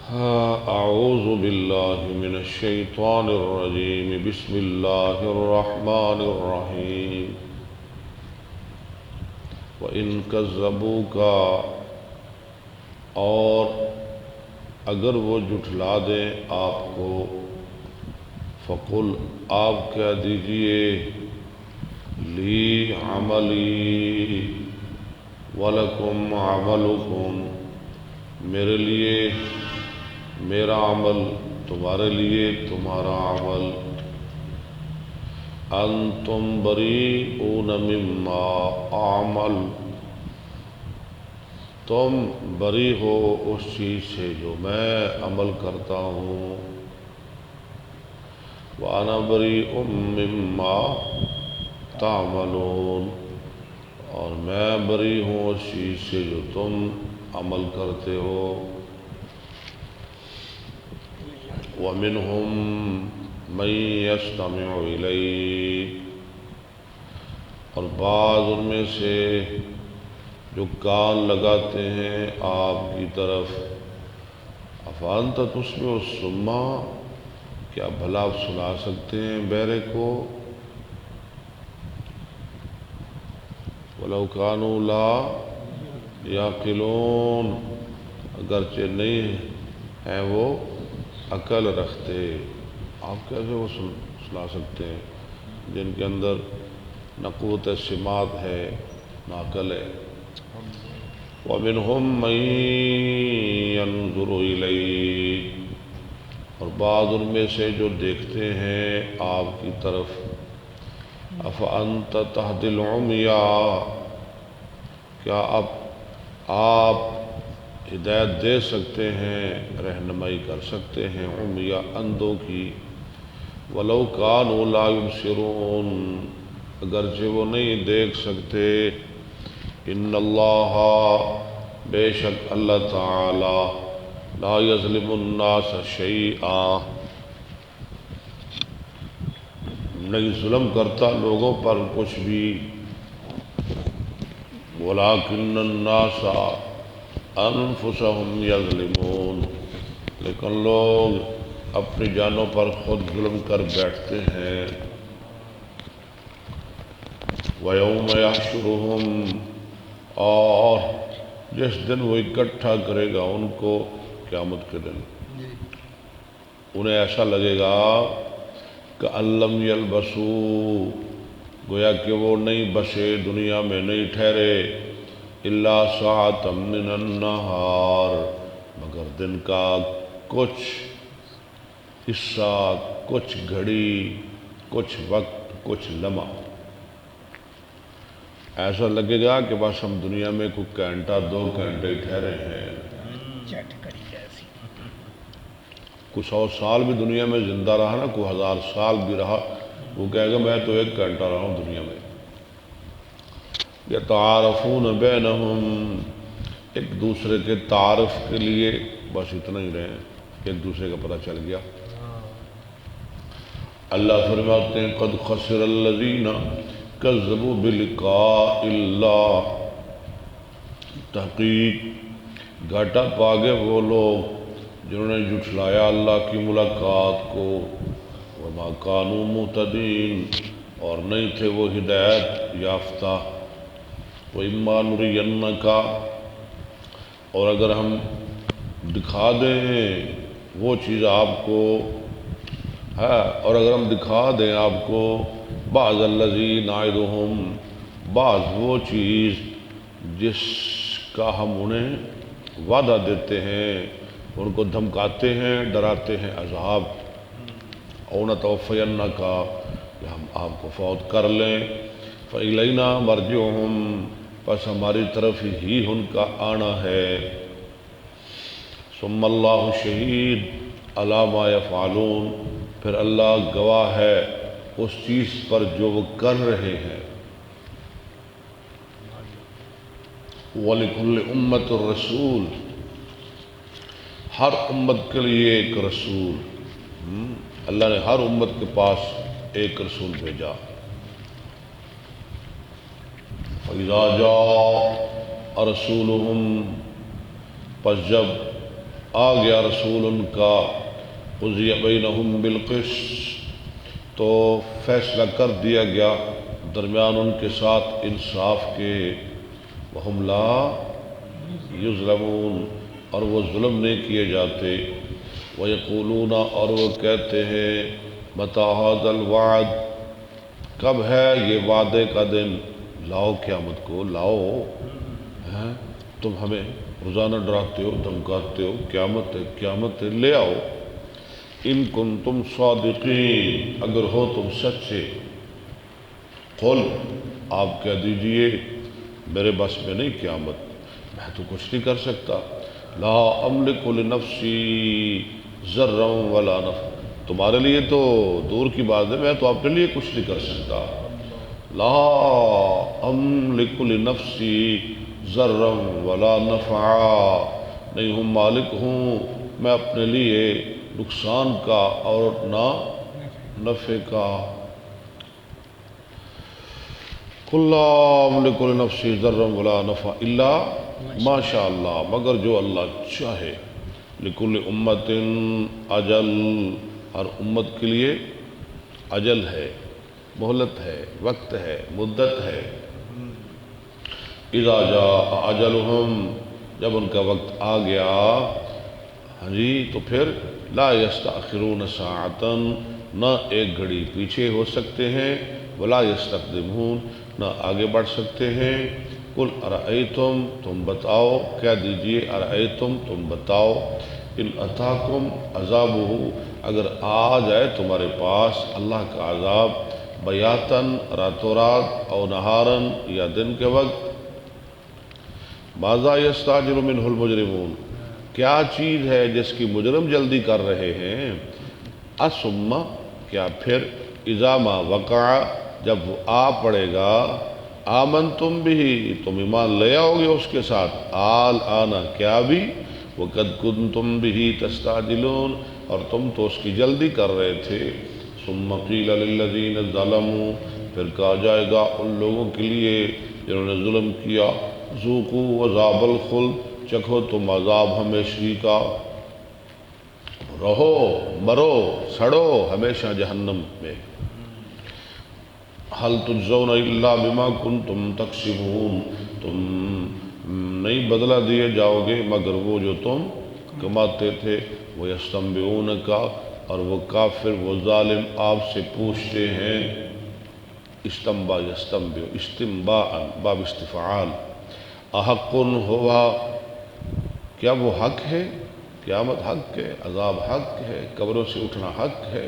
أعوذ بالله من الشيطان الرجيم بسم الله الرحمن الرحيم وَإِن كَذَّبُوكَ اور اگر وہ جھٹلا دیں آپ کو فَقُلْ آپ کہہ دیجئے لی عملی وَلَكُمْ عَمَلُكُمْ میرے لیے میرا عمل تمہارے لیے تمہارا عمل انتم بریئون مما اعمل تم بری ہو اس چیز سے جو میں عمل کرتا ہوں وانا بریئ مما تعملون اور میں بری ہوں اس چیز سے جو تم عمل کرتے ہو وَمِنْهُمْ مَنْ يَسْتَمِعُ إِلَيْكَ اور بعض ان میں سے جو کان لگاتے ہیں آپ کی طرف أَفَأَنْتَ تُسْمِعُ الصُّمَّ کیا بھلا آپ سنا سکتے ہیں بہرے کو وَلَوْ كَانُوا لَا يَعْقِلُونَ اگرچہ نہیں ہیں وہ عقل رکھتے آپ کیسے وہ سنا سکتے ہیں جن کے اندر نہ قوت سماعت ہے نہ عقل ہے وَمِنْهُمْ مَنْ يَنْظُرُ إِلَيْكَ اور بعض ان میں سے جو دیکھتے ہیں آپ کی طرف أَفَأَنْتَ تَهْدِي الْعُمْيَ کیا آپ ہدایت دے سکتے ہیں رہنمائی کر سکتے ہیں عمیہ اندھوں کی وَلَوْ كَانُوا لَا يُبْصِرُونَ اگرچہ وہ نہیں دیکھ سکتے ان اللہ بے شک اللہ تعالی لا یظلم الناس شیئا نہیں ظلم کرتا لوگوں پر کچھ بھی وَلَكِنَّ النَّاسَ انفسهم یظلمون لیکن لوگ اپنی جانوں پر خود ظلم کر بیٹھتے ہیں وَيَوْمَ يَحْشُرُهُمْ اور جس دن وہ اکٹھا کرے گا ان کو قیامت کے دن انہیں ایسا لگے گا کہ لَمْ يَلْبَثُوا گویا کہ وہ نہیں بسے دنیا میں نہیں ٹھہرے إِلَّا سَاعَةً مِّنَ النَّهَارِ مگر دن کا کچھ حصہ کچھ گھڑی کچھ وقت کچھ لمحہ ایسا لگے گا کہ بس ہم دنیا میں کوئی گھنٹہ 2 گھنٹے ٹھہرے ہیں کوئی 100 سال بھی دنیا میں زندہ رہا نا کوئی 1000 سال بھی رہا وہ کہے گا میں تو 1 گھنٹہ رہا ہوں دنیا میں یتعارفون بینہم ایک دوسرے کے تعارف کے لیے بس اتنا ہی رہے ایک دوسرے کا پتہ چل گیا اللہ فرماتے ہیں قد خسر الذین کذبوا بلقاء اللہ تحقیق گھاٹا پاگے وہ لوگ جنہوں نے جھٹلایا اللہ کی ملاقات کو وما کانوا مہتدین اور نہیں تھے وہ ہدایت یافتہ وَإِمَّا نُرِيَنَّكَ اور اگر ہم دکھا دیں وہ چیز آپ کو اور اگر ہم دکھا دیں آپ کو بعض الذی نعدہم بعض وہ چیز جس کا ہم انہیں وعدہ دیتے ہیں ان کو دھمکاتے ہیں ڈراتے ہیں عذاب او نتوفینک کہ ہم آپ کو فوت کر لیں فَإِلَيْنَا مَرْجِعُهُمْ پس ہماری طرف ہی ان کا آنا ہے ثُمَّ اللَّهُ شَهِيدٌ عَلَى مَا يَفْعَلُونَ پھر اللہ گواہ ہے اس چیز پر جو وہ کر رہے ہیں وَلِكُلِّ أُمَّةٍ الرَّسُولِ ہر امت کے لیے ایک رسول اللہ نے ہر امت کے پاس ایک رسول بھیجا فَإِذَا جَاءَ رَسُولُهُمْ پس جب آ گیا رسول ان کا، قضی بینہم بالقسط، تو فیصلہ کر دیا گیا درمیان ان کے ساتھ انصاف کے، وہم لا یظلمون، اور وہ ظلم نہیں کیے جاتے، ویقولون، اور وہ کہتے ہیں، متی ھذا الوعد، کب ہے یہ وعدے کا دن، لاؤ قیامت کو لاؤ، ہیں تم ہمیں روزانہ ڈراتے ہو دھمکاتے ہو، قیامت ہے قیامت ہے، لے آؤ، ان کنتم صادقین، اگر ہو تم سچے، قل، آپ کہہ دیجئے، میرے بس میں نہیں قیامت، میں تو کچھ نہیں کر سکتا، لا املک لنفسی ضرا ولا نفع، تمہارے لیے تو دور کی بات ہے، میں تو اپنے لیے کچھ نہیں کر سکتا، لا املک لنفسی ضرا ولا نفع، نہیں ہوں مالک ہوں میں اپنے لیے نقصان کا اور نہ نفع کا، قل لا املک لنفسی ضرا ولا نفع الا ما شاء اللہ، مگر جو اللہ چاہے، لکل امت اجل، ہر امت کے لیے اجل ہے، مہلت ہے، وقت ہے، مدت ہے، اذا جاء اجلہم، جب ان کا وقت آ گیا، ہاں جی، تو پھر لا یستأخرون ساعتا، نہ ایک گھڑی پیچھے ہو سکتے ہیں، ولا یستقدمون، نہ آگے بڑھ سکتے ہیں، قل ارأیتم، تم بتاؤ، کہہ دیجئے، ارأیتم، تم بتاؤ، ان اتاکم عذابہ، اگر آ جائے تمہارے پاس اللہ کا عذاب، بیاتن، راتوں رات، او نہارن، یا دن کے وقت، ماذا یستعجل منہ المجرمون، کیا چیز ہے جس کی مجرم جلدی کر رہے ہیں، اسم، کیا پھر، اذا ما وقع، جب وہ آ پڑے گا، آمنتم بھی، تم ایمان لے آؤ گے اس کے ساتھ، آل آنا، کیا بھی، وقد کنتم بھی تستعجلون، اور تم تو اس کی جلدی کر رہے تھے، ثم قیل للذین ظلموا، پھر کہا جائے گا ان لوگوں کے لیے جنہوں نے ظلم کیا، ذوقوا عذاب الخلد، چکھو تم عذاب ہمیشگی کا، رہو، مرو، سڑو ہمیشہ جہنم میں، هل تجزون الا بما کنتم تکسبون، تم نہیں بدلہ دیے جاؤ گے مگر وہ جو تم کماتے تھے، وَيَسْتَنْبِئُونَكَ، اور وہ کافر، وہ ظالم آپ سے پوچھتے ہیں، استنبا یستنبئ، استنباء، باب استفعال، احق ہوا، کیا وہ حق ہے، قیامت حق ہے، عذاب حق ہے، قبروں سے اٹھنا حق ہے،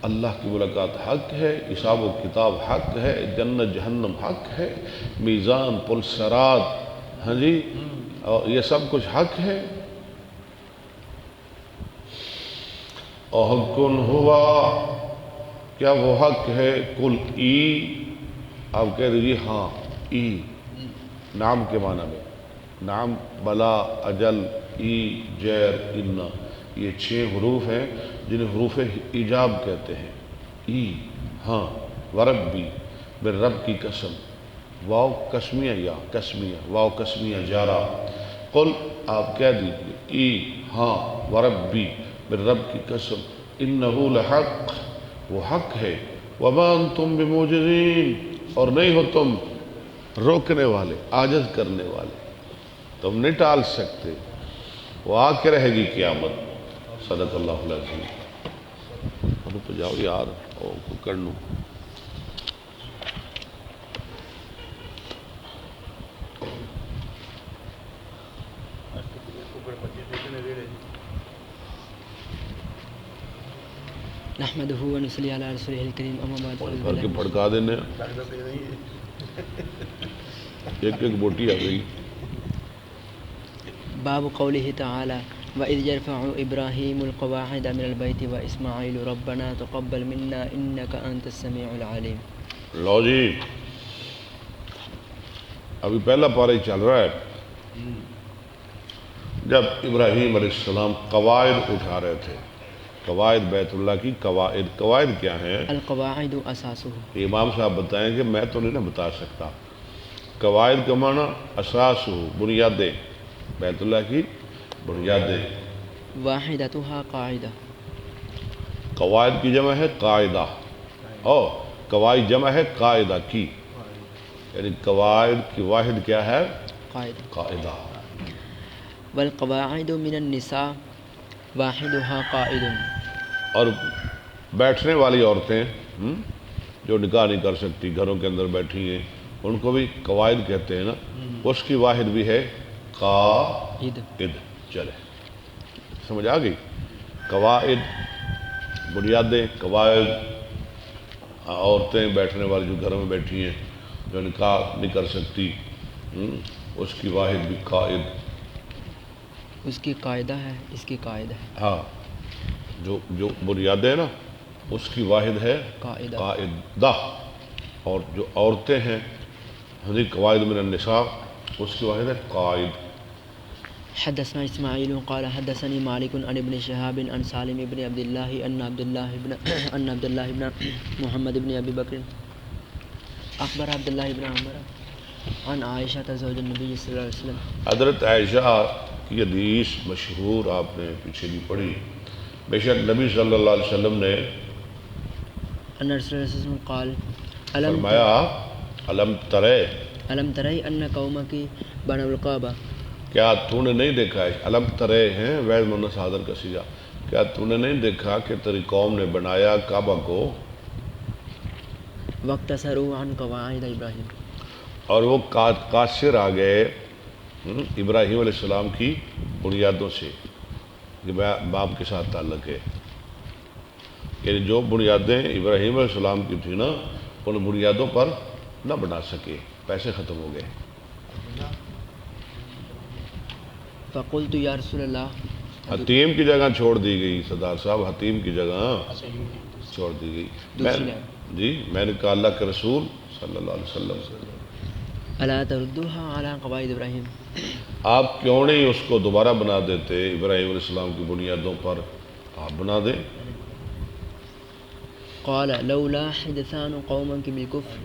اللہ کی ملاقات حق ہے، حساب و کتاب حق ہے، جنت جہنم حق ہے، میزان، پل صراط، ہاں جی، اور یہ سب کچھ حق ہے، احق ہوا، کیا وہ حق ہے، قل ای، آپ کہہ دیجیے ہاں، ای، نام کے معنی میں، نام، بلا، اجل، ای، جیر، ان، یہ 6 حروف ہیں جنہیں حروف ایجاب کہتے ہیں، ای، ہاں، وربی، میرے رب کی قسم، واو قسمیہ، یا قسمیہ، واو قسمیہ جارہ، قل، آپ کہہ دیجئے، ای، ہاں، وربی، میرے رب کی قسم، انہو لحق، وہ حق ہے، وما انتم بموجزین، اور نہیں ہو تم روکنے والے، عاجز کرنے والے، تم نہیں ٹال سکتے، وہ آ کے رہے گی قیامت، صدق اللہ العظیم، انہوں پہ جاؤ یار، او کو کرنو، نحمده ونصلي على رسوله الكريم اما بعد پانی بھر کے پھڑکا دینے، ایک ایک بوٹی آ گئی، باب قوله تعالى وَإِذْ يَرْفَعُ إِبْرَاهِيمُ الْقَوَاعِدَ مِنَ الْبَيْتِ وَإِسْمَاعِيلُ رَبَّنَا تَقَبَّلْ مِنَّا إِنَّكَ أَنْتَ السَّمِيعُ الْعَلِيمُ۔ لو جی، ابھی پہلا پارہ ہی چل رہا ہے، جب ابراہیم علیہ السلام قواعد اٹھا رہے تھے، قواعد بیت اللہ کی قواعد، قواعد کیا ہیں؟ القواعد اساسه، امام صاحب بتائیں کہ میں تو نہیں نہ بتا سکتا، قواعد کا معنی اساس ہو، بنیادیں، بیت اللہ کی بنیادیں، واحدتها قاعدہ. قواعد کی جمع ہے قاعدہ، اور قواعد جمع ہے قاعدہ کی، یعنی قواعد کی واحد کیا ہے؟ قاعدہ. قاعدہ. والقواعد من النساء واحدها قائد. اور بیٹھنے والی عورتیں جو نکاح نہیں کر سکتی، گھروں کے اندر بیٹھی ہیں، ان کو بھی قواعد کہتے ہیں نا، اس کی واحد بھی ہے قاعد. چلے سمجھ آ گئی؟ قواعد بنیادیں، قواعد عورتیں بیٹھنے والی جو گھروں میں بیٹھی ہیں، جو نکاح نہیں کر سکتی، اس کی واحد بھی قائد. اس کی قاعدہ ہے، اس کی قاعدہ ہے. ہاں، جو بنیادیں نا اس کی واحد ہے قاعدہ. قاعدہ. اور جو عورتیں ہیں قواعد من النساء، اس کی واحد ہے قائد. حدثنا اسماعیل قال حدثني مالك عن ابن شهاب عن سالم بن عبد الله ان عبد الله بن محمد بن ابي بكر اخبر عبد الله بن عمر عن عائشة زوج النبي صلی اللہ علیہ وسلم. حضرت عائشہ کی حدیث مشہور آپ نے پیچھے بھی پڑھی. بے شک نبی صلی اللہ علیہ وسلم نے ان رسول اللہ صلی اللہ علیہ وسلم قال فرمایا الم ترے، الم ترى ان قومك بنوا الكعبة. کیا تو نے نہیں دیکھا ہے؟ الم ترے ہیں وید مونس حاضر کا سیغہ، کیا تو نے نہیں دیکھا کہ تیری قوم نے بنایا کعبہ کو، واقتصروا عن قواعد ابراہیم. اور وہ قاصر آ گئے ابراہیم علیہ السلام کی بنیادوں سے، کہ باپ کے ساتھ تعلق ہے، یعنی جو بنیادیں ابراہیم علیہ السلام کی تھی نا، ان بنیادوں پر نہ بنا سکے، پیسے ختم ہو گئے. فقلت یا رسول اللہ. حتیم کی جگہ چھوڑ دی گئی، سردار صاحب حتیم کی جگہ چھوڑ دی گئی. میں نے کہا اللہ کے رسول صلی اللہ علیہ وسلم الا تردوها على قواعد ابراہیم. آپ کیوں نہیں اس کو دوبارہ بنا دیتے ابراہیم علیہ السلام کی بنیادوں پر، آپ بنا دیں. قال لولا حدثان قومك بالكفر.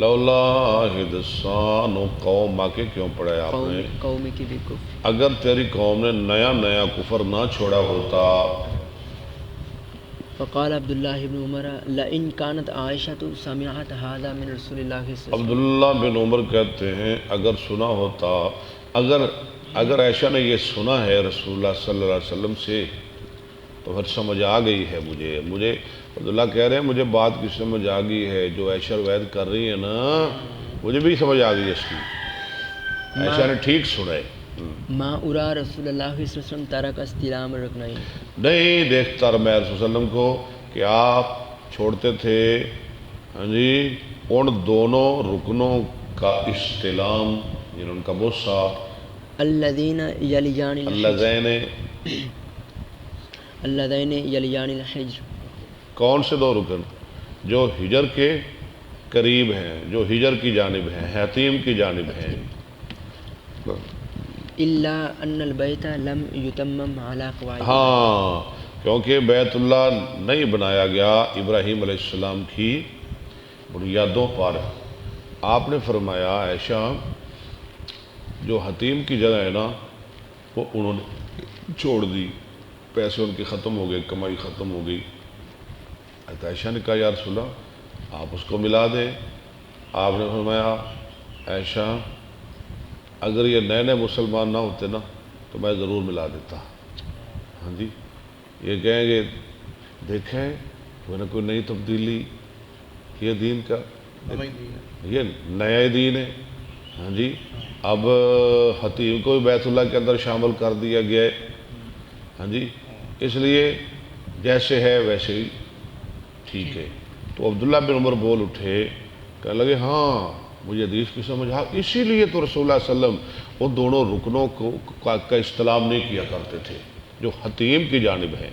لولا حدثان قوم کے کیوں پڑھا ہے آپ نے؟ قومك بالكفر. اگر تیری قوم نے نیا نیا کفر نہ چھوڑا ہوتا. فقال عبد الله بن عمر لئن كانت عائشة سمعت هذا من رسول الله صلی اللہ علیہ وسلم. عبداللہ بن عمر کہتے ہیں اگر سنا ہوتا، اگر عائشہ نے یہ سنا ہے رسول اللہ صلی اللہ علیہ وسلم سے، تو پھر سمجھ آ گئی ہے مجھے عبداللہ کہہ رہے ہیں مجھے بات کی سمجھ آ گئی ہے، جو عائشہ روایت کر رہی ہے نا، مجھے بھی سمجھ آ گئی ہے اس کی. عائشہ نے ٹھیک سنا ہے. ما ارا رسول اللہ صلی اللہ علیہ وسلم ترک استلام الرکنین. نہیں دیکھتا میں رسول اللہ علیہ وسلم کو کہ آپ چھوڑتے تھے ہاں جی ان دونوں رکنوں کا استلام، یعنی ان کا بوسہ. الذین یلیان الحجر. کون سے دو رکن؟ جو ہجر کے قریب ہیں، جو ہجر کی جانب ہیں، حتیم کی جانب ہیں. الا ان البیت لم یتمم علی قواعد. ہاں، کیونکہ بیت اللہ نہیں بنایا گیا ابراہیم علیہ السلام کی بنیادوں پر. آپ نے فرمایا عائشہ جو حتیم کی جگہ ہے نا، وہ انہوں نے چھوڑ دی، پیسے ان کے ختم ہو گئے، کمائی ختم ہو گئی. عائشہ نے کہا یا رسول اللہ آپ اس کو ملا دیں. آپ نے فرمایا عائشہ اگر یہ نئے نئے مسلمان نہ ہوتے نا تو میں ضرور ملا دیتا. ہاں جی، یہ کہیں گے دیکھیں کوئی نہ کوئی نئی تبدیلی، یہ دین کا یہ نیا دین ہے. ہاں جی، اب حتیم کو بھی بیت اللہ کے اندر شامل کر دیا گیا ہے. ہاں جی، اس لیے جیسے ہے ویسے ہی ٹھیک ہے. تو عبداللہ بن عمر بول اٹھے، کہنے لگے ہاں مجھے حدیث کی سمجھ آ، اسی لیے تو رسول اللہ صلی اللہ علیہ وسلم ان دونوں رکنوں کا استلام نہیں کیا کرتے تھے جو حتیم کی جانب ہیں.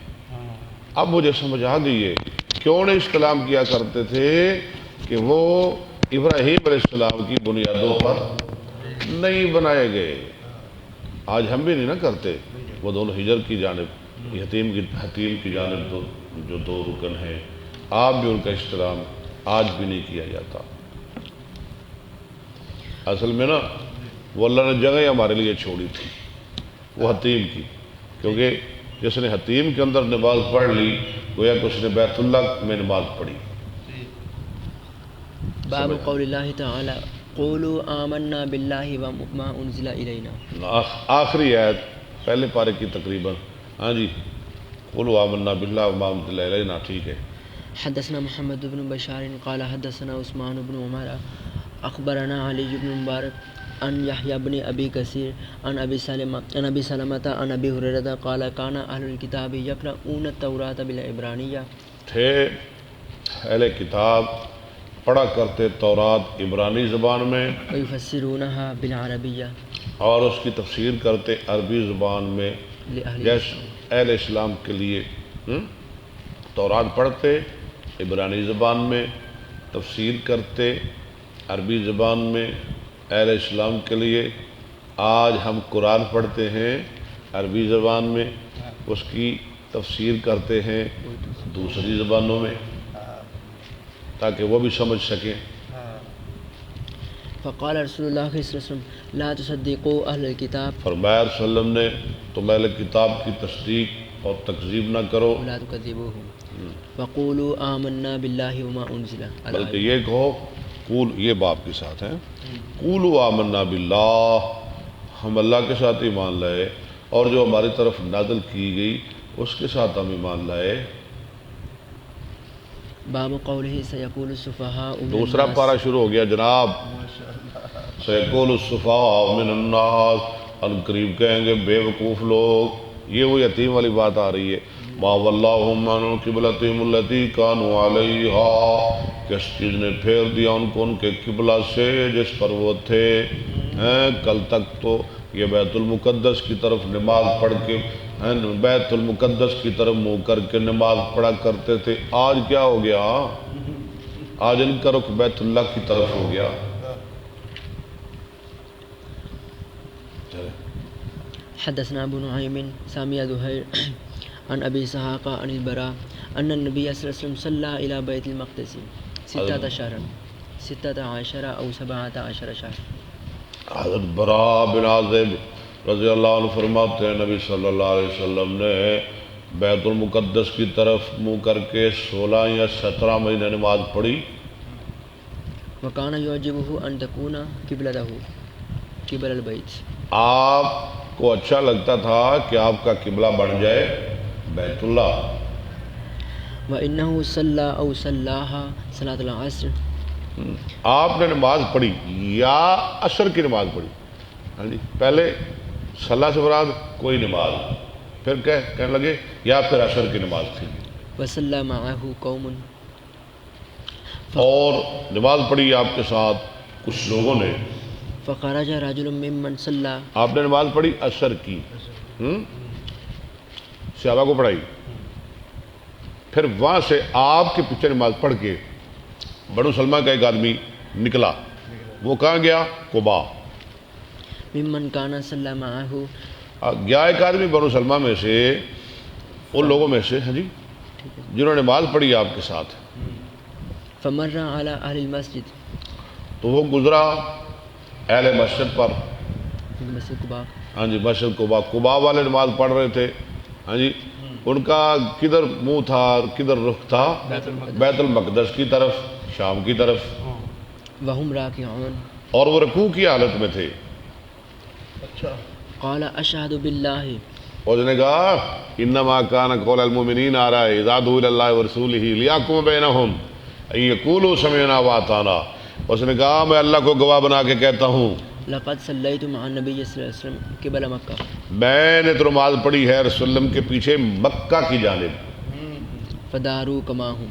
اب مجھے سمجھ آ گئی ہے کیوں نہیں استلام کیا کرتے تھے، کہ وہ ابراہیم علیہ السلام کی بنیادوں پر نہیں بنائے گئے. آج ہم بھی نہیں نہ کرتے. وہ دونوں ہجر کی جانب، حتیم کی جانب جو دو رکن ہیں، آپ بھی ان کا استلام آج بھی نہیں کیا جاتا. اصل میں نا وہ اللہ نے جگہ ہی ہمارے لیے چھوڑی تھی، وہ حتیم کی، کیونکہ جس نے حتیم کے اندر نماز پڑھ لی گویا کہ اس نے بیت اللہ میں نماز پڑھی۔ باب قول اللہ تعالی قولوا آمنا باللہ وما انزل الینا۔ آخری آیت پہلے پارے کی تقریباً، ہاں جی، قولوا آمنا باللہ وما انزل الینا، ٹھیک ہے۔ حدثنا محمد بن بشار قال حدثنا عثمان بن عمر اخبرنا علی بن مبارک عن یحیی بن ابی کثیر عن ابی سلمۃ عن ابی ہریرہ قال کان اہل الکتاب یقرؤون التوراۃ بالعبرانیہ، تھے اہل کتاب پڑھا کرتے تورات عبرانی زبان میں ویفسرونها بالعربیہ، اور اس کی تفسیر کرتے عربی زبان میں، لأہل جیسے اہل اسلام کے لیے تورات پڑھتے عبرانی زبان میں، تفسیر کرتے عربی زبان میں اہل اسلام کے لیے۔ آج ہم قرآن پڑھتے ہیں عربی زبان میں، اس کی تفسیر کرتے ہیں دوسری زبانوں میں تاکہ وہ بھی سمجھ سکیں۔ فقال رسول اللہ صلی اللہ علیہ وسلم لا تصدقوا اہل الکتاب، فرمایا رسول اللہ علیہ وسلم نے تم اہل کتاب کی تصدیق اور تکذیب نہ کرو، ولا تکذبوهم وقولوا آمنا باللہ وما انزل، بلکہ یہ کہو قول، یہ باپ کے ساتھ ہیں، قولوا آمنا باللہ، ہم اللہ کے ساتھ ایمان لائے اور جو ہماری طرف نازل کی گئی اس کے ساتھ ہم ایمان لائے۔ باب قولہ سیقول السفہاء من دوسرا الناس، پارہ شروع ہو گیا جناب، سیقول السفہاء من الناس، ان قریب کہیں گے بے وقوف لوگ، یہ وہ یتیم والی بات آ رہی ہے، ما واللہم عن قبلتہم التی کانوا علیہا، کس چیز نے پھیر دیا ان کو ان کے قبلہ سے جس پر وہ تھے۔ کل تک تو یہ بیت المقدس کی طرف نماز پڑھ کے بیت المقدس کی طرف منہ کر کے نماز پڑھا کرتے تھے، آج کیا ہو گیا؟ آج ان کا رخ بیت اللہ کی طرف ہو گیا۔ حدثنا ابو نعیم سامع زہیر عن ابی اسحاق عن البراء ان النبی صلی اللہ علیہ وسلم صلی الى بیت المقدس 16 او 17 شهر۔ حضرت براء بن عازب رضی اللہ عنہ فرماتے ہیں نبی صلی اللہ علیہ وسلم نے بیت المقدس کی طرف منہ کر کے 16 یا 17 مہینے نماز پڑھی۔ وکان یعجبہ ان تکون قبلتہ قبل البیت، آپ کو اچھا لگتا تھا کہ آپ کا قبلہ بن جائے بیت اللہ۔ وانہ صلی او صلاها صلاۃ العصر، آپ نے نماز پڑھی یا عصر کی نماز پڑھی، ہاں جی، پہلے صلاح سے مراد کوئی نماز، پھر کہنے لگے یا پھر عصر کی نماز تھی، وصلی معه قوم، اور نماز پڑھی آپ کے ساتھ کچھ لوگوں نے۔ فخرج رجل ممن صلی، آپ نے نماز پڑھی عصر کی، صحابہ کو پڑھائی، پھر وہاں سے آپ کے پیچھے نماز پڑھ کے بنو سلمہ کا ایک آدمی نکلا، وہ کہاں گیا؟ قباء ممن کان صلی معه، گیا ایک آدمی بنو سلمہ میں سے، ان لوگوں میں سے، ہاں جی، جنہوں نے نماز پڑھی آپ کے ساتھ۔ فمر علی اہل المسجد، تو وہ گزرا اہل مسجد پر، مسجد قباء، ہاں جی، مسجد قباء، قباء والے نماز پڑھ رہے تھے، ہاں جی، ان کا کدھر منہ تھا، کدھر رخ تھا؟ بیت المقدس کی طرف، شام کی طرف، وہم راکعون، اور وہ رکوع کی حالت میں تھے۔ قال اشہد باللہ، اور اس نے کہا انما کان قول المؤمنین، آ رہا ہے اذا دعوا الی اللہ ورسولہ لیحکم بینہم ان یقولوا سمعنا واطعنا، اس نے کہا میں اللہ کو گواہ بنا کے کہتا ہوں لقد صلیت مع النبی صلی اللہ علیہ وسلم قبل مکہ، میں نے تو نماز پڑھی ہے رسول اللہ کے پیچھے مکہ کی جانب۔ فداروا کما ہم،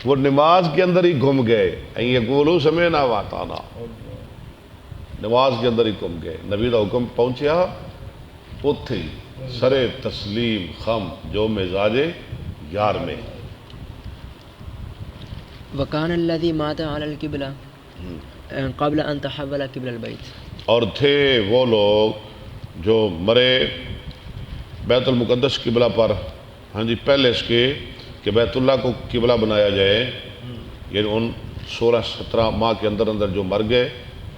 وہ نماز کے اندر ہی گم گئے، ان یقولوا سمعنا واطعنا، نماز کے اندر ہی گم گئے۔ نبی کا حکم پہنچیا اتھے سرے تسلیم خم جو مزاج یار میں۔ وکان الذی مات علی القبلہ قبل ان تحول قبل البیت، اور تھے وہ لوگ جو مرے بیت المقدس قبلہ پر، ہاں جی، پہلے اس کے کہ بیت اللہ کو قبلہ بنایا جائے، یعنی ان 16-17 ماہ کے اندر اندر جو مر گئے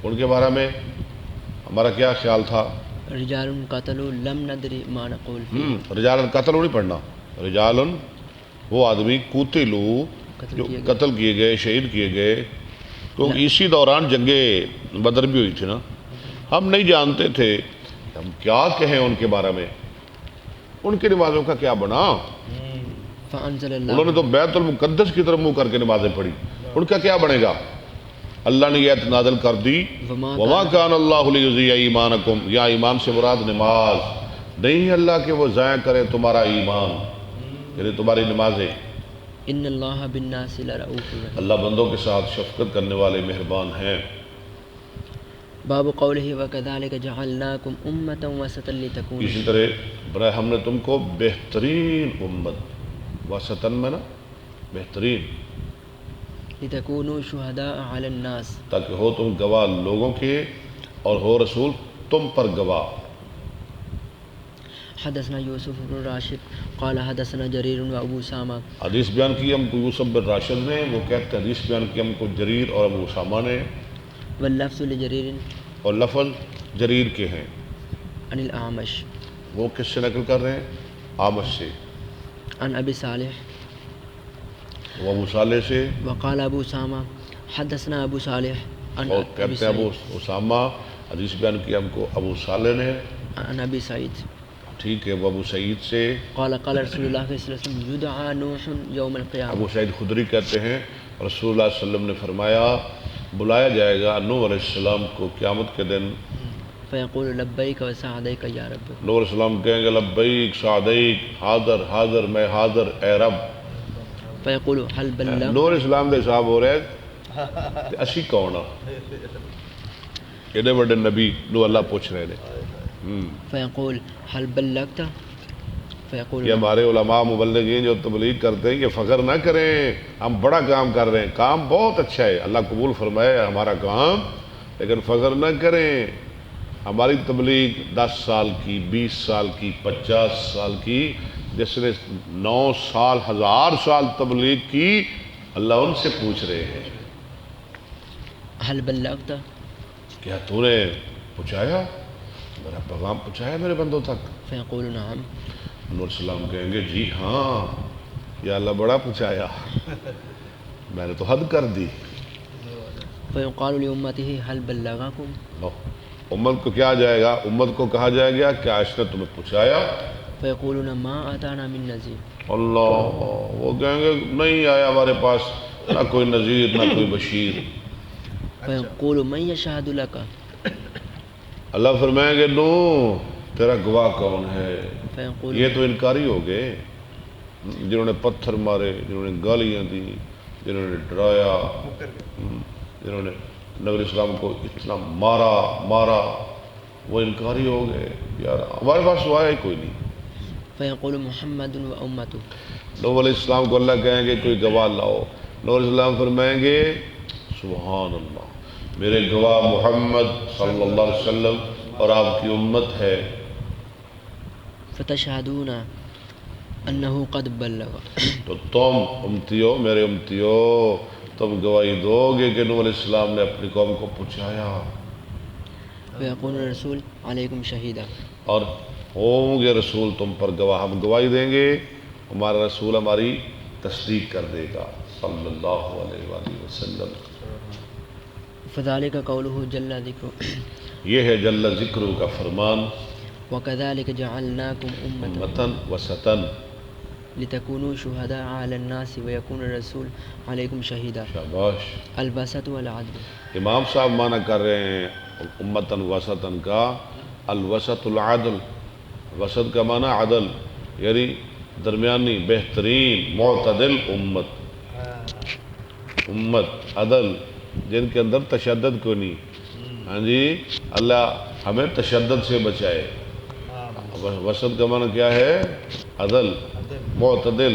ان کے بارے میں ہمارا کیا خیال تھا؟ رجال قتلوا لم ندری ما نقول فيه رجالن قتل نہیں پڑھنا، رجالن وہ آدمی قتلو جو قتل کیے گئے، شہید کیے گئے، کیونکہ اسی دوران جنگ بدر بھی ہوئی تھی نا. ہم نہیں جانتے تھے ہم کیا کہیں ان کے بارے میں، ان کی نمازوں کا کیا بنا. فانزل انہوں نے اللہ تو بیت المقدس کی طرف منہ کر کے نمازیں پڑھی، ان کا کیا بنے گا. اللہ نے یہ آیت نازل کر دی وما کان اللہ لیضیع ایمانکم، یا ایمان سے مراد نماز نہیں ہے اللہ کہ وہ ضائع کرے تمہارا ایمان، یعنی تمہاری نمازیں. ان اللہ بالناس لرؤوف رحیم. اللہ بندوں کے ساتھ شفقت کرنے والے مہربان ہیں. باب قوله وكذلك جعلناكم امة وسطا لتكونوا اسی طرح برائے ہم نے تم کو بہترین امت، وسطن میں نا بہترین، شهداء على الناس تاکہ ہو تم گواہ لوگوں کے اور ہو رسول تم پر گواہ. حدثنا یوسف بن راشد قال حدثنا جریر و ابو اسامہ. حدیث بیان کی ہم کو یوسف بن راشد نے، وہ کہتے ہیں حدیث بیان کی ہم کو جریر اور ابو اسامہ نے، واللفظ لجریر اور لفظ جریر کے ہیں. عن الاعمش، وہ کس سے نقل کر رہے ہیں؟ آمش سے. عن ابی صالح وہ ابو صالح سے، وقال ابو اسامہ حدثنا ابو صالح عن اور ابی کہتے ہیں ابو سعید اسامہ حدیث بیان کی ہم کو ابو صالح نے، عن ابی سعید ٹھیک ہے، وہ ابو سعید سے. قال قال رسول اللہ صلی اللہ علیہ وسلم يدعى نوح یوم القیامہ. ابو سعید خدری کہتے ہیں رسول اللہ صلی اللہ علیہ وسلم نے فرمایا بلایا جائے گا نوح علیہ السلام کو قیامت کے دن. فیقول لبیک و سعدیک یا رب. نوح علیہ السلام کہیں گے لبیک سعدیک، حاضر حاضر میں حاضر اے رب. فیقول هل بلغ. نوح علیہ السلام دے صاحب ہو رہے کہ اسی کون آ ایڈے بڑے نبی نو اللہ پوچھ رہے ہیں. فیقول هل بلغت. فیقول یہ ہمارے علماء مبلغین جو تبلیغ کرتے ہیں یہ فخر نہ کریں ہم بڑا کام کر رہے ہیں، کام بہت اچھا ہے، اللہ قبول فرمائے ہمارا کام، لیکن فخر نہ کریں. ہماری تبلیغ 10 سال کی، 20 سال کی، 50 سال کی، جس نے 9 سال 1000 سال تبلیغ کی اللہ ان سے پوچھ رہے ہیں هل بلغت. کیا تو نے پہنچایا، میرا پیغام پہنچایا میرے بندوں تک. فیقول نعم. نور السلام کہیں گے جی ہاں یا اللہ بڑا پہنچایا، میں نے تو حد کر دی. فیقال لامته هل بلغکم. امت کو کیا جائے گا، امت کو کہا جائے گا کہ اس نے تمہیں پہنچایا. فیقولون ما اتانا من نذیر. اللہ، وہ کہیں گے نہیں آیا ہمارے پاس نہ کوئی نذیر نہ کوئی بشیر. فیقول من یشہد لک. اللہ فرمائیں گے نو تیرا گواہ کون ہے. فیقول یہ تو انکاری ہو گئے جنہوں نے پتھر مارے، جنہوں نے گالیاں دی، جنہوں نے ڈرایا، جنہوں نے نبی اسلام کو اتنا مارا، وہ انکاری ہو گئے. یار ہمارے پاس تو آیا ہی کوئی نہیں. فیقول محمد و امتہ. نبی علیہ السلام کو اللہ کہیں گے کوئی گواہ لاؤ. نبی علیہ السلام فرمائیں گے سبحان اللہ میرے گواہ محمد صلی اللہ علیہ وسلم اور آپ کی امت ہے. فتشہدون انہ قد بلغ. تو تم امتیو، میرے امتیو، تم گواہی دو گے کہ نوح علیہ السلام نے اپنی قوم کو پہنچایا. فیقول رسول علیکم شہیدہ. اور ہوں گے رسول تم پر گواہ، ہم گواہی دیں گے، ہمارا رسول ہماری تصدیق کر دے گا صلی اللہ علیہ وآلہ وسلم. فذلک قولہ جل ذکر. یہ ہے جل ذکر کا فرمان وکذلک جعلناکم امة امتن وسطن. لتکونوا شہداء علی الناس ویکون الرسول علیکم شہیدا. شاباش. البسط والعدل. امام صاحب معنی کر رہے ہیں امتن وسطن کا، الوسط العدل. وسط کا معنی عدل، یعنی درمیانی بہترین معتدل امت عدل جن کے اندر تشدد کو نہیں. ہاں جی اللہ ہمیں تشدد سے بچائے. وسط کا معنی کیا ہے؟ عدل، معتدل.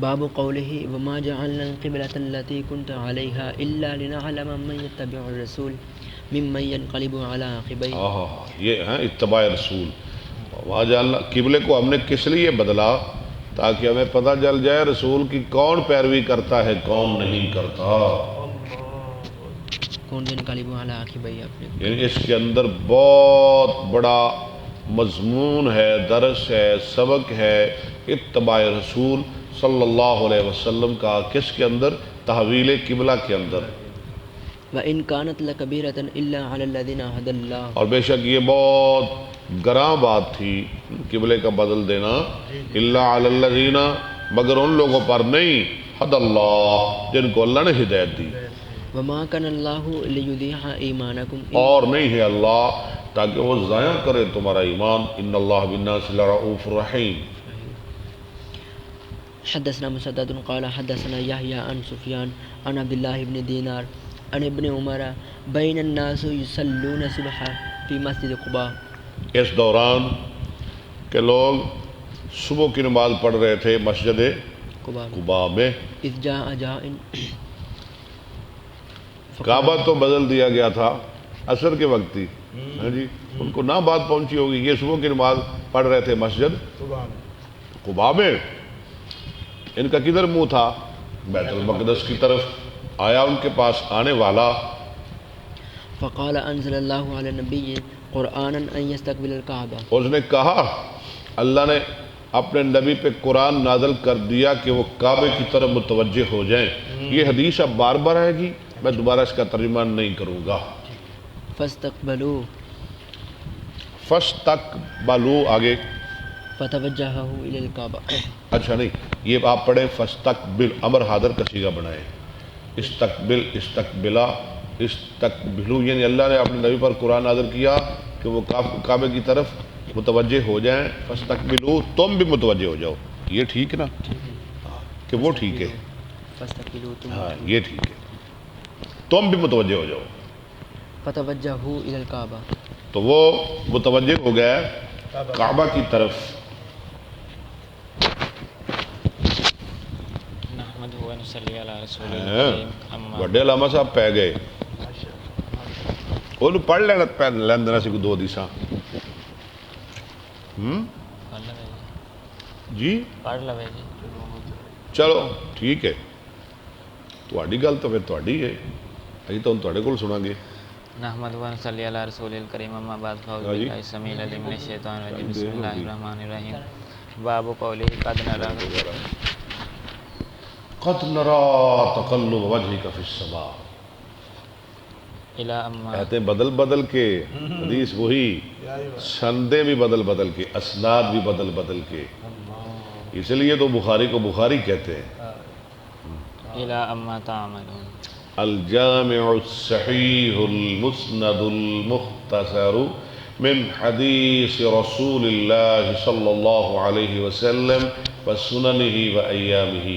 باب قوله وما جعلنا القبلة التي كنت عليها إلا لنعلم من يتبع الرسول ممن ينقلب على عقبيه. یہ ہے اتباع رسول. وہاں جاننا قبلے کو ہم نے کس لیے بدلا تاکہ ہمیں پتہ چل جائے رسول کی کون پیروی کرتا ہے کون نہیں کرتا. فون جو نکالی علی عقبیہ اپنے یعنی اس کے اندر بہت بڑا مضمون ہے، درس ہے، سبق ہے اتباع رسول صلی اللہ علیہ وسلم کا۔ کس کے اندر؟ تحویل قبلہ کے اندر۔ وَإِن كَانَتْ لَكَبِيرَةً إِلَّا عَلَى الَّذِينَ هَدَى اللَّهُ، اور بے شک یہ بہت گراں بات تھی قبلے کا بدل دینا، الا علی الذین، مگر ان لوگوں پر نہیں، حد اللہ، جن کو اللہ نے ہدایت دی۔ وَمَا كَانَ اللَّهُ لِيُضِيعَ إِيمَانَكُمْ، اور نہیں ہے اللہ تاکہ وہ ضائع کرے تمہارا ایمان، ان اللہ بالناس لرؤوف رحیم۔ حدثنا مسدد قال حدثنا يحيى عن سفيان عن عبد الله بن دينار عن ابن عمر بين الناس يصلون الصبح في مسجد قباء، اس دوران کہ لوگ صبح کی نماز پڑھ رہے تھے مسجد قباء میں، اذ جاء جاء، کعبہ تو بدل دیا گیا تھا عصر کے وقت ہی، ہاں جی، ان کو نہ بات پہنچی ہوگی، یہ صبح کی نماز پڑھ رہے تھے مسجد قباء میں، ان کا کدھر منہ تھا؟ بیت المقدس کی طرف۔ آیا ان کے پاس آنے والا، فقال انزل الله على النبي قرانا ان يستقبل الكعبه، اس نے کہا اللہ نے اپنے نبی پہ قرآن نازل کر دیا کہ وہ کعبے کی طرف متوجہ ہو جائیں۔ یہ حدیث اب بار بار آئے گی، میں دوبارہ اس کا ترجمہ نہیں کروں گا۔ فاستقبلوا، فاستقبلوا آگے، فتوجهوا الى الكعبه، اچھا نہیں، یہ آپ پڑھیں فاستقبل، امر حاضر کا صیغہ بنائیں، استقبل، استقبلا، استقبلوا، یعنی اللہ نے اپنے نبی پر قرآن نازل کیا کہ وہ کعبے کی طرف متوجہ ہو جائیں، فاستقبلوا، تم بھی متوجہ ہو جاؤ، یہ ٹھیک نا کہ وہ ٹھیک ہے؟ فاستقبلوا تم، ہاں یہ ٹھیک ہے، تم بھی متوجہ ہو جاؤ۔ فتوجهوا الى الكعبه، تو وہ متوجہ ہو گیا کعبہ کی طرف۔ نحمدہ و نصلی علی رسول الکریم، اما بڑے علامہ صاحب پہ گئے، وہ پڑھ لینا پہ لیندنا سی کو دو دیساں پڑھ لوے جی، جی، پڑھ لوے جی۔ چلو ٹھیک ہے، تہاڈی گل تو پھر تہاڈی ہے، اسی تو ہن تہاڈے کول سناں گے۔ نحمدہ و نصلی علی رسول الکریم، اما بعد فاعوذ ہاں جی۔ باللہ السمیع العلیم من الشیطان الرجیم، بسم اللہ الرحمن الرحیم، باب قولہ قد نری، قد نرا تقلب وجهک فی السماء، الی اما، کہتے ہیں بدل بدل کے، حدیث وہی، سندیں بھی بدل بدل کے، اسناد بھی بدل بدل کے، اس لیے تو بخاری کو بخاری کہتے ہیں۔ الی اما تعملون، الجامع الصحیح المسند المختصر من حدیث رسول اللہ صلی اللہ علیہ وسلم وسننہ وایامہ۔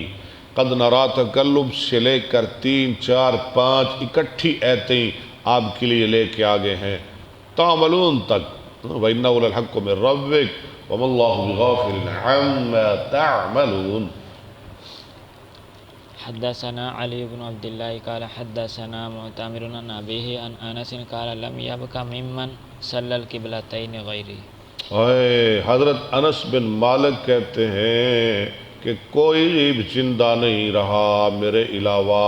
قد نرا تقلب سے لے کر 3، 4، 5 اکٹھی ایتیں آپ کے لیے لے کے آگے ہیں تعملون تک، وَإِنَّهُ لَلْحَقُّ مِن رَبِّكَ وَمَا اللَّهُ بِغَافِلٍ عَمَّا تَعْمَلُونَ۔ حدثنا علی بن عبد اللہ قال حدثنا معتمر عن ابیہ عن انس قال لم يبق ممن صلی القبلتین غیری۔ حضرت انس بن مالک کہتے ہیں کہ کوئی بھی زندہ نہیں رہا میرے علاوہ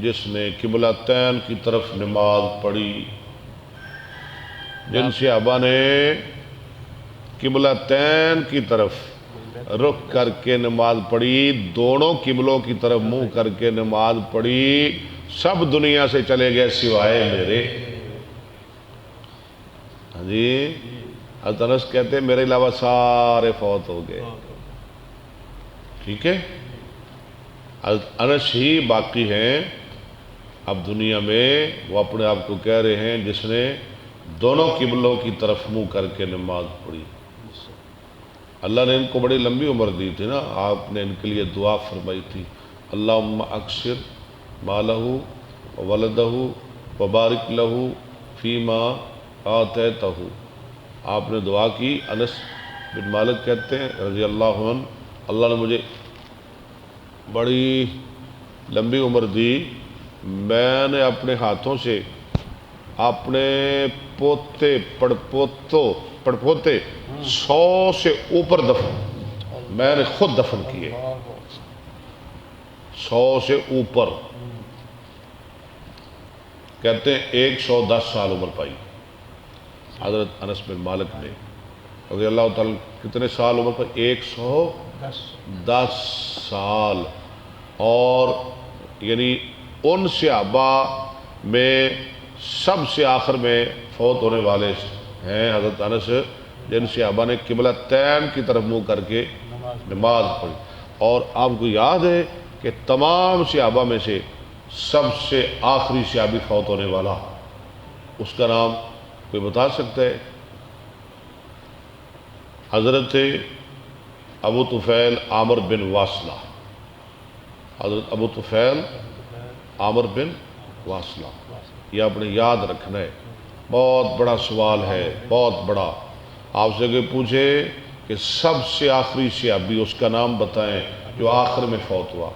جس نے قبلتین کی طرف نماز پڑھی، جن صحابہ نے قبلتین کی طرف رخ کر کے نماز پڑھی، دونوں قبلوں کی طرف منہ کر کے نماز پڑھی، سب دنیا سے چلے گئے سوائے میرے۔ ہاں جی، حضرت انس کہتے ہیں میرے علاوہ سارے فوت ہو گئے، ٹھیک ہے، حضرت انس ہی باقی ہیں اب دنیا میں، وہ اپنے آپ کو کہہ رہے ہیں جس نے دونوں قبلوں کی طرف منہ کر کے نماز پڑھی۔ اللہ نے ان کو بڑی لمبی عمر دی تھی نا، آپ نے ان کے لیے دعا فرمائی تھی، اللہم اکثر مالہ وولدہ وبارک لہ فیما آتیتہ۔ آپ نے دعا کی، انس بن مالک کہتے ہیں رضی اللہ عنہ، اللہ نے مجھے بڑی لمبی عمر دی، میں نے اپنے ہاتھوں سے اپنے پوتے پڑپوتے 100 سے اوپر دفن میں نے خود دفن کیے، 100 سے اوپر، کہتے ہیں 110 سال عمر پائی حضرت انس بن مالک نے رضی اللہ تعالیٰ. کتنے سال عمر پر؟ 110 سال. اور یعنی ان صحابہ میں سب سے آخر میں فوت ہونے والے ہیں حضرت انس، جن صحابہ نے قبلہ تین کی طرف منہ کر کے نماز پڑھی. اور آپ کو یاد ہے کہ تمام صحابہ میں سے سب سے آخری صحابی فوت ہونے والا، اس کا نام کوئی بتا سکتا ہے؟ حضرت ابو طفیل عامر بن واصلہ. حضرت ابو طفیل عامر بن واصلہ، یہ آپ نے یاد رکھنا ہے. بہت بڑا سوال ہے، بہت بڑا. آپ سے کوئی پوچھے کہ سب سے آخری صحابی، اس کا نام بتائیں جو آخر میں فوت ہوا.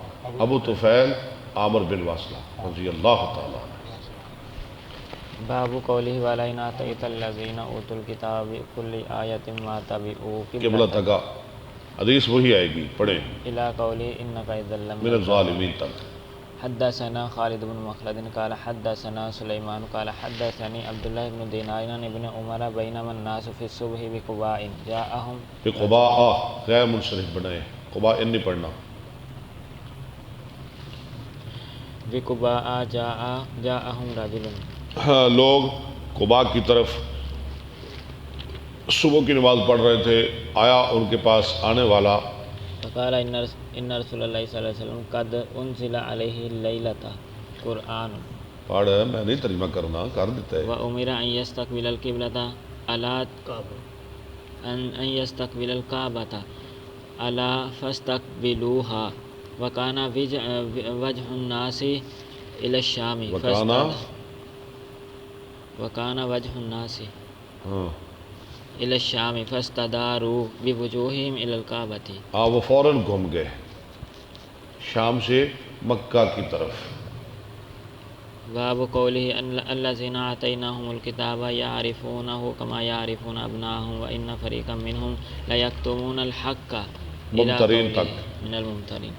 ابو طفیل عامر بن واصلہ رضی اللہ تعالیٰ. باب قوله ولا إن آتيت الذين أوتوا الكتاب بكل آية ما تبعوا قبلہ تک حدیث وہی آئے گی، پڑھیں إلى قوله إنك إذا لم من الظالمین تک. حدثنا خالد بن مخلد قال حدثنا سليمان قال حدثني عبد الله بن دينار عن ابن عمر بينما الناس في الصبح بقباء جاءهم کہ قباء غیر منصرف بنائے، قباء نہیں پڑھنا. بقباء جاءهم رجل لوگ قباء کی طرف صبح کی نماز پڑھ رہے تھے، آیا ان کے پاس آنے والا. فقال ان رسول اللہ صلی اللہ علیہ وسلم قد انزل علیہ اللیلۃ قرآن. پڑھ، میں نہیں ترجمہ کرنا، کر دیتا ہے. وامر ان یستقبل القبلۃ ان یستقبل الکعبۃ الا فاستقبلوها وکان وجه الناس الى الشام وکان وجه الناس الى الشام فاستداروا بوجوہہم الى الکعبۃ. وہ فوراً گھوم گئے شام سے مکہ کی طرف. باب قوله الذين آتيناهم الكتاب يعرفونه كما يعرفون أبناءهم وإن فريقا منهم ليكتمون الحق ممترین تک. من الممترين.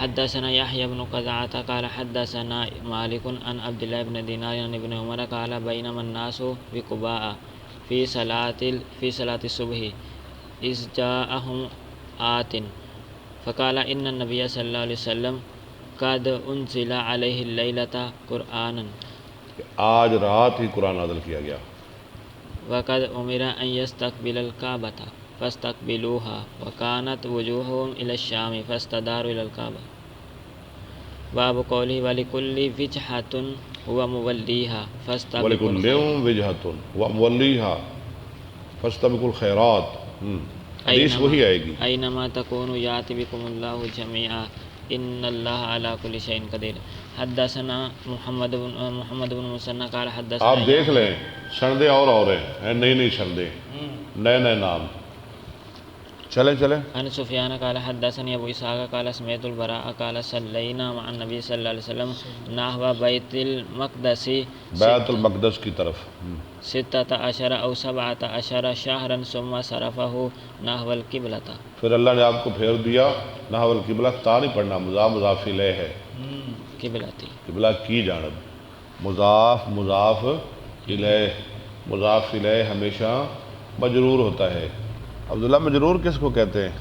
حدثنا يحيى بن قزعة قال حدثنا مالك عن عبد الله بن دينار عن ابن عمر قال بينما الناس بقباء في صلاة الصبح إذ جاءهم آت فقال إن النبي صلى الله عليه وسلم قد انزل علیہ اللیلۃ قرآنا. آج رات ہی قرآن نازل کیا گیا. وقد امر ان یستقبل الکعبۃ فاستقبلوها وکانت وجوہہم الی الشام فاستداروا الی الکعبۃ. باب قوله ولکل وجہۃ هو مولیہا فاستبقوا وَلِكُلٍّ وِجْهَةٌ وَمُوَلِّيهَا فَاسْتَبِقُوا الْخَيْرَاتِ. حدیث وہی آئے گی. اینما تکونوا یأت بکم اللہ جمیعا ان اللہ علی کل شیء قدیر. حدثنا محمد بن مسنہ قال حدثنا. آپ دیکھ لیں سندے اور ہیں نئی سندے، نئے نئے نام. چلیں عن سفیان قال حدثني ابو اسحاق قال سمعت البراء قال صلينا مع النبي صلی اللہ علیہ وسلم نحو بیت المقدس بیت المقدس کی طرف 16 او 17 شہرا ثم صرفه نحو القبلۃ. پھر اللہ نے آپ کو پھیر دیا نحو القبلہ. تا نہیں پڑھنا، مضاف مضاف الیہ ہے، قبلۃ قبلہ کی جانب. مضاف الیہ، مضاف الیہ ہمیشہ مجرور ہوتا ہے. عبداللہ مجرور کس کو کہتے ہیں؟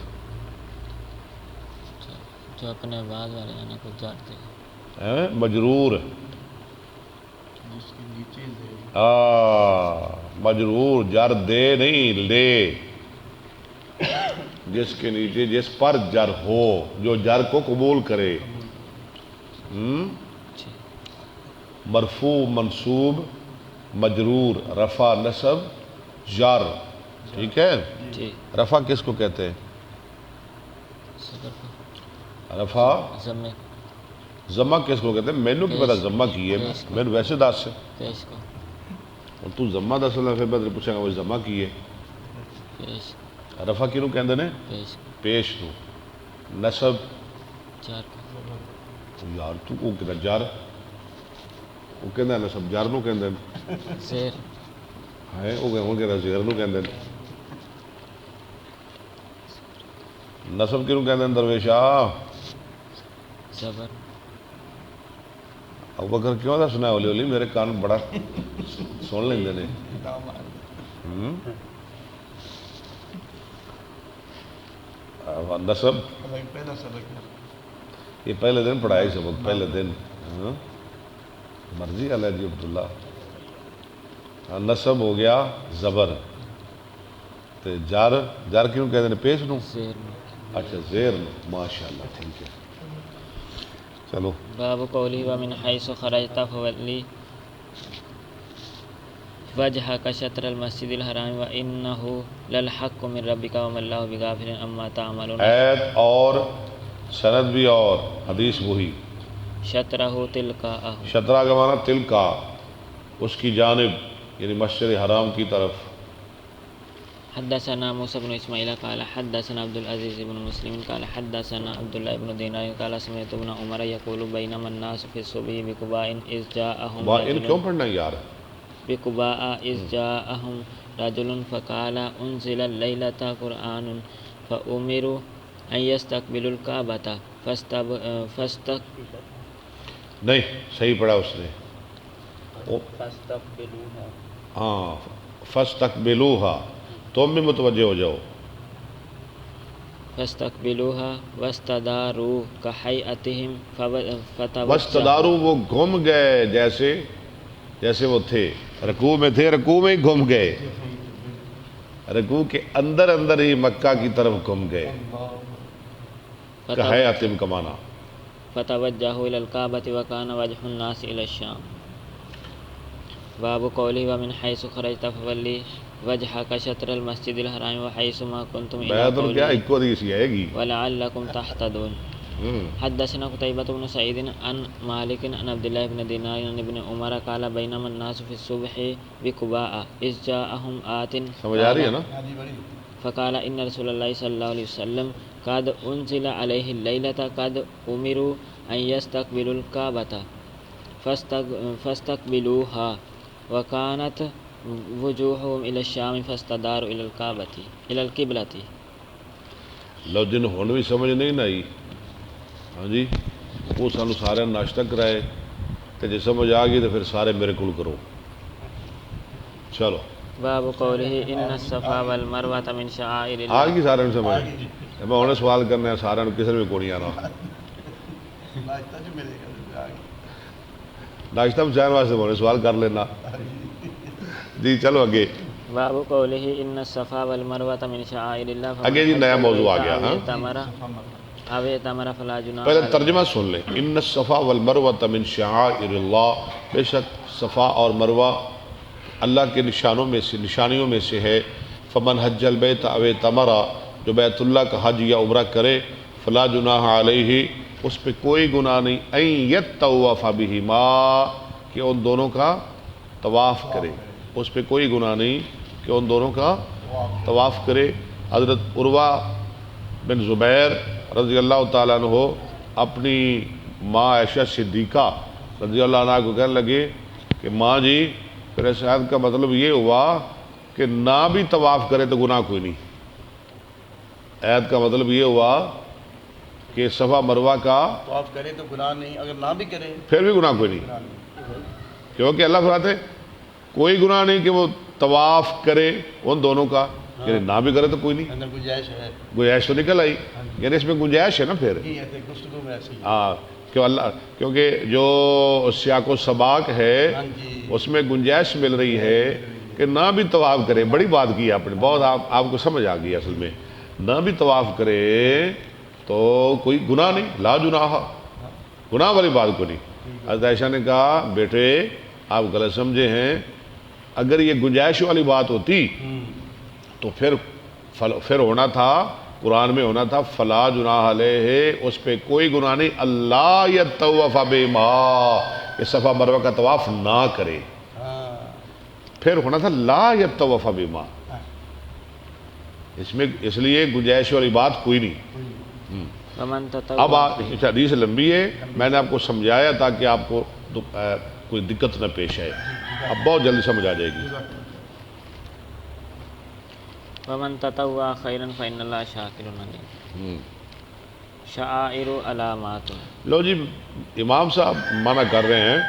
جو اپنے بعد والے ہیں نا کچھ جانتے ہیں. مجرور مجرور جر دے نہیں لے، جس کے نیچے جس پر جر ہو، جو جر کو قبول کرے. مرفوع منصوب مجرور رفع نصب جر. ٹھیک ہے. رفع کس کو کہتے ہیں؟ رفع. ضمہ کس کو کہتے ہیں؟ مینو کی پتہ ضمہ کی ہے، میں ویسے دس اور تو ضمہ دس اللہ پھر بدر پوچھیں گا وہ ضمہ کی ہے. رفع کینوں کہندے نے؟ پیش تو. نصب یار تو وہ کہتا جر، وہ کہندا نصب جر نو کہندے زیر ہے، وہ کہندا زیر نو کہندے. نصب کینوں کہندے درویشا؟ زبر. ابو بکر کیوں تھا سنا ہولی ہولی میرے کان بڑا سن لیندے نے نسب یہ پہلے دن پڑھائی سبق پہلے دن مرضی علیہ جی عبداللہ نسب ہو گیا زبر تے جار جار کیوں کہتے ہیں پیش نو اچھا زیر نو ماشاءاللہ ٹھیک ہے چلو باب قولی ومن حیث خرجت فولی وجهك شطر المسجد الحرام وانه للحق من ربك وما الله بغافل عما تعملون عید اور سند بھی اور حدیث وہی شطرہ تلقاء شطرہ کا معنی تلکا اس کی جانب یعنی مسجد حرام کی طرف حدثنا موسى بن اسماعيل قال حدثنا عبد العزيز بن مسلم قال حدثنا عبد الله بن دينار قال سمعت ابن عمر يقول بينما الناس في الصبح بقباء اذ جاءهم ان کیوں پڑھنا یار بقباء اذ جاءهم رجل فقال انزل الليلة قرآن فأمروا ان يستقبلوا الكعبة نہیں صحیح پڑھا اس نے ہاں فاستقبلوها تم بھی متوجہ ہو جاؤ فاستقبلوها واستداروا كهيئتهم واستداروا وہ گم گئے جیسے وہ تھے رکوع میں تھے رکوع میں ہی گم گئے رکوع کے اندر ہی مکہ کی طرف گم گئے کہیاتم کمانا فتوجهوا الى الكعبة وكان وجه الناس الى الشام باب قوله ومن حيث خرجت فولي وجهك شطر المسجد الحرام وحيث ما كنتم الى قوله ولعلكم تهتدون حدثنا قتيبة بن سعيد عن مالك عن عبد الله بن دينار عن ابن عمر قال بينما الناس في الصبح بقباء إذ جاءهم آت فقال إن رسول الله صلى الله عليه وسلم قد أنزل عليه الليلة قد أمروا أن يستقبلوا الكعبة فاستقبلوها وكانت وجوههم إلى الشام فاستداروا إلى القبلة لو جن ہن بھی سمجھ نہیں نہ آئی ہاں جی وہ سانو سارے ناشتہ کرائے تے جے سمجھ آ گئی تو پھر سارے میرے کول کرو چلو باب قوله ان الصفا والمروة من شعائر اللہ آ گئی سارے سمجھ میں انہیں سوال کرنا ہے سارے کسی میں کوئی نہیں آنا ناشتہ میں چاہنے واسطے میں سوال کر لینا جی چلو اگے باب قوله ان الصفا والمروة من شعائر اللہ اگے جی نیا موضوع آ گیا تمرا فلا جناح پہلے ترجمہ سن لیں ان الصفا والمروة من شعائر اللہ بے شک صفا اور مروہ اللہ کے نشانیوں میں سے ہے فمن حج البیت او تمرا جو بیت اللہ کا حج یا عمرہ کرے فلا جناح علیہ اس پہ کوئی گناہ نہیں ان یطوف بہما کہ ان دونوں کا طواف کرے اس پہ کوئی گناہ نہیں کہ ان دونوں کا طواف کرے حضرت عروہ بن زبیر رضی اللہ تعالیٰ عنہ اپنی ماں عائشہ صدیقہ رضی اللہ عنہ کو کہنے لگے کہ ماں جی پھر اس آیت کا مطلب یہ ہوا کہ نہ بھی طواف کرے تو گناہ کوئی نہیں آیت کا مطلب یہ ہوا کہ صفا مروہ کا طواف کرے تو گناہ نہیں اگر نہ بھی کرے پھر بھی گناہ کوئی نہیں کیونکہ اللہ فرماتے کوئی گناہ نہیں کہ وہ طواف کرے ان دونوں کا یعنی نہ بھی کرے تو کوئی نہیں اندر گنجائش ہے گنجائش تو نکل آئی یعنی اس میں گنجائش ہے نا پھر گفتگو میں ایسی ہاں کیونکہ جو سیاق و سباق ہے اس میں گنجائش مل رہی ہے کہ نہ بھی طواف کرے بڑی بات کی آپ نے بہت آپ کو سمجھ آ گئی اصل میں نہ بھی طواف کرے تو کوئی گناہ نہیں لا جناح گناہ والی بات کو نہیں حضرت عائشہ نے کہا بیٹے آپ غلط سمجھے ہیں اگر یہ گنجائش والی بات ہوتی تو پھر ہونا تھا قرآن میں ہونا تھا فلا جناح علیہ اس پہ کوئی گناہ نہیں اللہ یطوف بہما کہ صفا مروہ کا طواف نہ کرے پھر ہونا تھا لا یطوف بہما اس لیے گنجائش والی بات کوئی نہیں اب حدیث لمبی ہے میں نے آپ کو سمجھایا تاکہ آپ کو کوئی دقت نہ پیش آئے اب بہت جلدی سمجھ آ جائے گی ومن تطوع خیرا فإن اللہ شاکر علیم شعائر علامات. لو جی امام صاحب منع کر رہے ہیں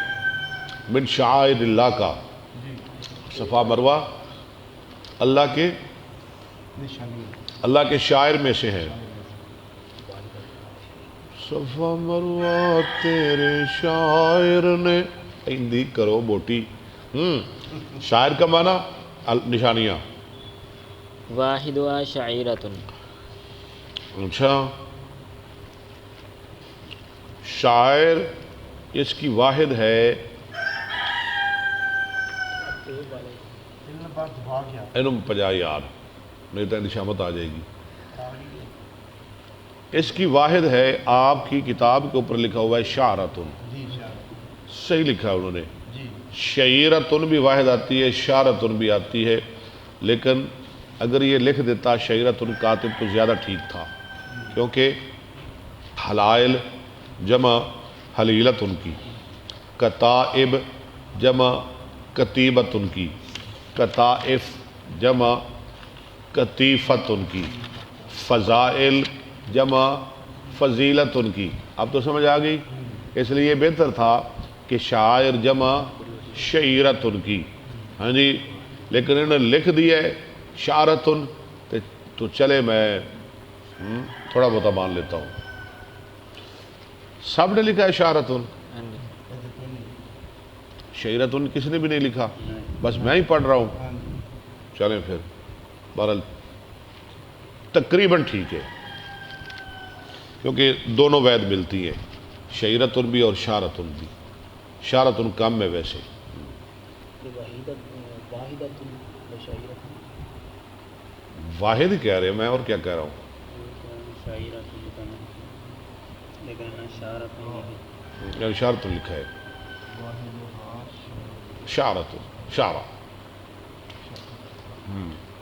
من شعائر اللہ کا، صفا مروہ اللہ کے شاعر میں سے ہے. صفا مروہ تیرے شاعر نے، ہندی کرو بوٹی. شاعر کا معنی نشانیاں. واحدها شعیرۃ. اچھا، شاعر اس کی واحد ہے. انہوں پجا یار نہیں تو نشامت آ جائے گی. اس کی واحد ہے، آپ کی کتاب کے اوپر لکھا ہوا ہے شعرتن، صحیح لکھا ہے انہوں نے. شعیرتن بھی واحد آتی ہے، شعرتن بھی آتی ہے، لیکن اگر یہ لکھ دیتا شعیرتن کاتب تو زیادہ ٹھیک تھا، کیونکہ حلائل جمع حلیلتن کی، کتائب جمع کتیبتن کی، کتائف جمع کتیفتن کی، فضائل جمع فضیلتن کی. اب تو سمجھ آ گئی. اس لیے یہ بہتر تھا کہ شاعر جمع شعیرتن کی. ہاں جی، لیکن انہوں نے لکھ دیا ہے شعرتن، تو چلے میں تھوڑا بہت مان لیتا ہوں. سب نے لکھا ہے شعرتن، شعیرتن کس نے بھی نہیں لکھا، بس میں ہی پڑھ رہا ہوں. چلیں پھر بہرحال تقریباً ٹھیک ہے، کیونکہ دونوں وید ملتی ہیں، شعیرتن بھی اور شعرتن بھی. شعرتن کم ہے ویسے. واحد کہہ رہے ہیں، میں اور کیا کہہ رہا ہوں. شعرتن لکھا ہے، شعرتن شعرہ.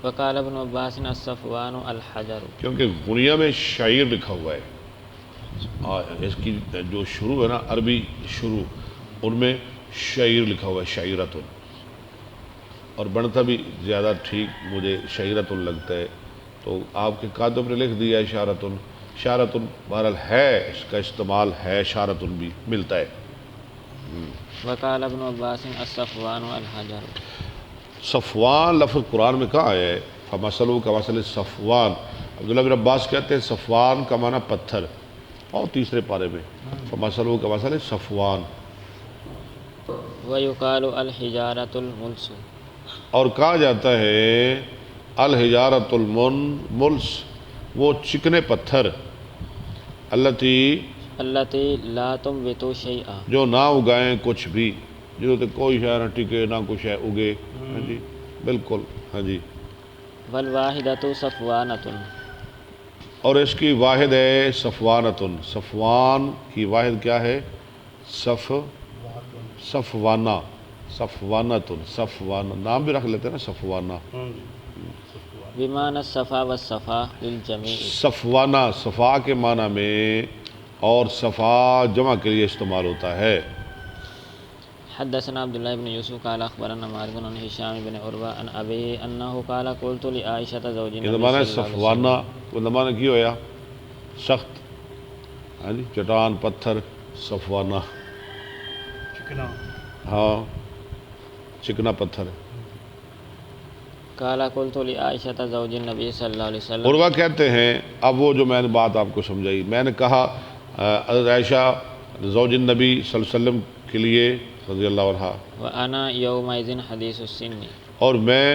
وقال ابن عباس الصفوان الحجر. کیونکہ غنیہ میں شعیر لکھا ہوا ہے، اس کی جو شروع ہے نا عربی شروع، ان میں شعیر لکھا ہوا ہے شعیرتن، اور بنتا بھی زیادہ ٹھیک مجھے شعیرتن لگتا ہے. تو آپ کے کاتب نے لکھ دیا ہے شعرتن. شعرتن بہرحال ہے، اس کا استعمال ہے، شعرتن بھی ملتا ہے. وقال ابن عباس الصفوان الحجر. صفوان لفظ قرآن میں کہاں ہے؟ فمثلہ کمثل صفوان. عبداللہ بن عباس کہتے ہیں صفوان کا معنی پتھر، اور تیسرے پارے میں فمثلہ کمثل صفوان. ویقال الحجارۃ الملس. اور کہا جاتا ہے الحجارۃ الملس، وہ چکنے پتھر، التی لا تنبت شیئا، جو نہ اگائیں کچھ بھی، جنہوں تے کوئی شے نہ ٹکے نہ کچھ ہے اگے. ہاں جی بالکل. ہاں جی. والواحدۃ صفوانۃ. اور اس کی واحد ہے صفوانتن. صفوان کی واحد کیا ہے؟ صفوانہ، صفوانتن، صفوانہ. نام بھی رکھ لیتے ہیں نا صفوانہ. بمعنی الصفا والصفا للجمیع. صفوانہ صفا کے معنی میں اور صفا جمع کے لیے استعمال ہوتا ہے. حدثنا عبداللہ بن یوسف قال اخبرنا مالک عن ہشام بن عروہ عن ابی انہ قال قلت لعائشہ زوج یہ النبی زمانہ صلی اللہ علیہ صفوانہ وسلم. وہ زمانہ کی ہویا سخت، ہاں جی چٹان پتھر صفوانہ. ہاں چکنا پتھر. قال قلت لعائشہ زوج النبی صلی اللہ علیہ وسلم. عروہ کہتے ہیں، اب وہ جو میں نے بات آپ کو سمجھائی، میں نے کہا حضرت عائشہ زوج النبی صلی اللہ علیہ وسلم کے لیے رضی اللہ عنہ. وانا یومئذ حدیث السن. اور میں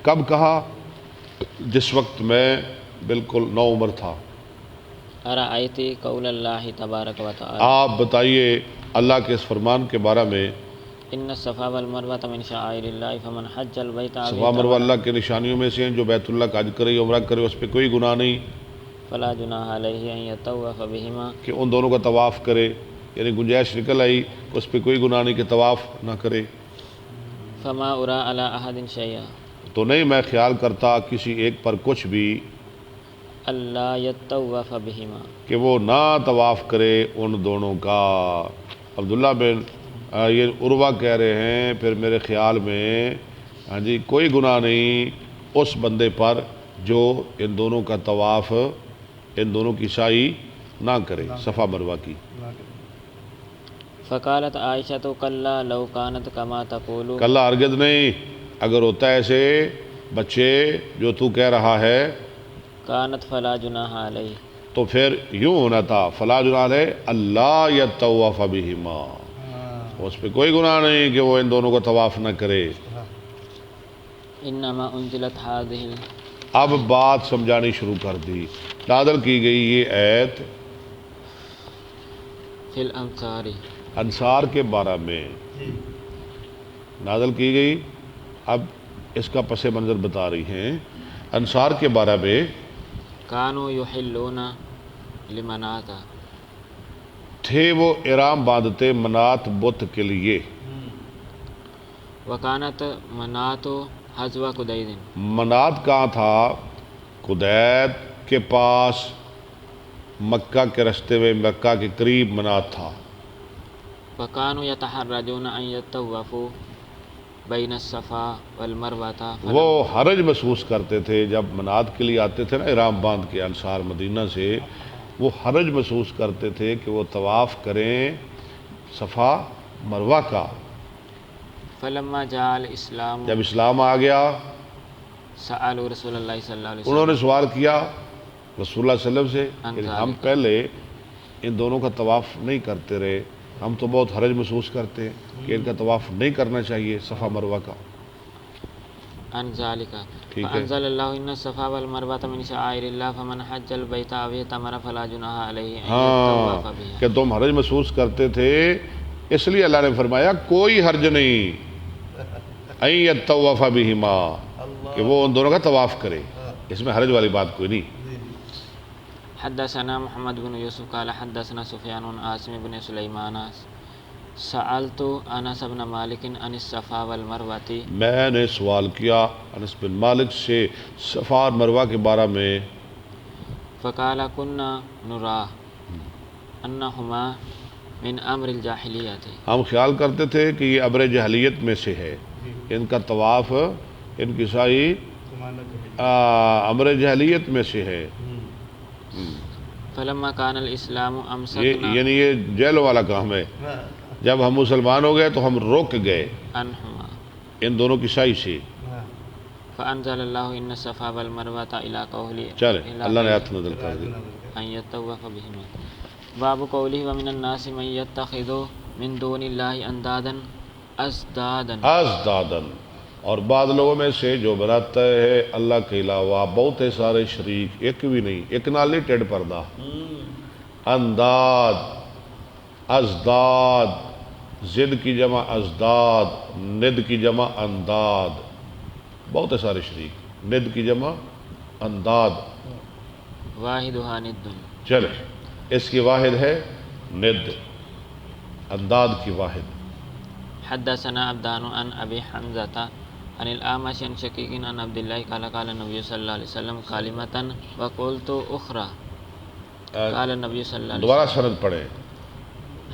کب کہا؟ جس وقت میں بالکل نو عمر تھا. ارأیتی قول اللہ تبارک و تعالی. آپ بتائیے اللہ کے اس فرمان کے بارے میں، ان الصفا والمروہ من شعائر اللہ فمن حج البیت او صفا مروہ اللہ کی نشانیوں میں سے ہیں، جو بیت اللہ کا حج کرے یا عمرہ کرے اس پہ کوئی گناہ نہیں فلا جناح علیہ ان یطوف بہما. کہ ان دونوں کا طواف کرے. یعنی گنجائش نکل آئی، اس پہ کوئی گناہ نہیں کہ طواف نہ کرے. فما ارا علی احد شیئا. تو نہیں میں خیال کرتا کسی ایک پر کچھ بھی اللہ یطوف بہما، کہ وہ نہ طواف کرے ان دونوں کا. عبداللہ بن یہ عروہ کہہ رہے ہیں پھر میرے خیال میں ہاں جی کوئی گناہ نہیں اس بندے پر جو ان دونوں کا طواف، ان دونوں کی سعی نہ کرے صفا مروہ کی. نہ کرے. فقالت عائشہ کلا لو کانت کما تقول کلا ہرگز نہیں، اگر ہوتا ہے ایسے بچے جو تو کہہ رہا ہے کانت فلا جناح علیہ، تو پھر یوں ہونا تھا فلا جناح علیہ اللہ یطوف بہما، ہاں. اس پہ کوئی گناہ نہیں کہ وہ ان دونوں کو طواف نہ کرے. انما انزلت هذه اب بات سمجھانی شروع کر دی. نازل کی گئی یہ آیت فی الانصار، انصار کے بارے میں جی. نازل کی گئی. اب اس کا پس منظر بتا رہی ہیں. انصار کے بارے میں کانوا یحلون لمنات، تھے وہ احرام باندھتے منات بت کے لیے. وکانت منات حذو قدید، منات کہاں تھا؟ قدید کے پاس، مکہ کے رستے میں، مکہ کے قریب منات تھا. وکانوا یتحرجون ان یطوفوا بین الصفا والمروہ، وہ حرج محسوس کرتے تھے جب منات کے لیے آتے تھے نا احرام باندھ کے انصار مدینہ سے، وہ حرج محسوس کرتے تھے کہ وہ طواف کریں صفا مروہ کا. فلما جاء الاسلام جب اسلام آ گیا سألوا رسول اللہ صلی اللہ علیہ انہوں وسلم نے سوال کیا رسول اللہ صلی اللہ علیہ وسلم سے کہ ہم پہلے ان دونوں کا طواف نہیں کرتے رہے، ہم تو بہت حرج محسوس کرتے ہیں کہ ان کا طواف نہیں کرنا چاہیے صفا مروہ کا. عن ذلك ٹھیک ہے. فأنزل الله إن الصفا والمروة من شعائر الله فمن حج البيت أو اعتمر فلا جناح عليه أن يطوف ہاں بها. کہ تم حرج محسوس کرتے تھے، اس لیے اللہ نے فرمایا کوئی حرج نہیں ان یطوف بہما، کہ وہ ان دونوں کا طواف کرے. اس میں حرج والی بات کوئی نہیں. حدثنا محمد بن يوسف قال حدثنا سفيان عن عاصم بن سليمان سألت أنس بن مالك عن الصفا والمروة، میں نے سوال کیا انس بن مالک سے صفا اور مروہ کے بارے میں. فقال كنا نرى أنهما من أمر الجاهلية، ہم خیال کرتے تھے کہ یہ امر جہلیت میں سے ہے، ان کا طواف، ان کی سائی امر جہلیت میں سے ہے. فلما كان الإسلام أمسكنا یعنی یہ جیل والا کام ہے. جب ہم مسلمان ہو گئے تو ہم روک گئے عنهما، ان دونوں کی سائی سے. فأنزل الله إن الصفا والمروة إلى قوله چلے اللہ نے آیت نازل کر دی. أن يطوف بهما. باب قوله ومن الناس من يتخذ من دون الله أندادا أزدادا، ازدادن، اور بعض لوگوں میں سے جو بناتا ہے اللہ کے علاوہ بہت سارے شریک، ایک بھی نہیں، ایک نال نہیں ٹیڑھ پردہ. انداد، ازداد، زد کی جمع ازداد، ند کی جمع انداد، بہت سارے شریک، ند کی جمع انداد. واحدها ند. چلے اس کی واحد ہے ند، انداد کی واحد. حدثنا عبدان عن ابي حمزة عن الأعمش عن شقيق عن عبد الله قال قال النبي صلى الله عليه وسلم كلمة وقلت أخرى قال النبي صلى الله عليه دوبارہ وسلم. سند پڑھیں.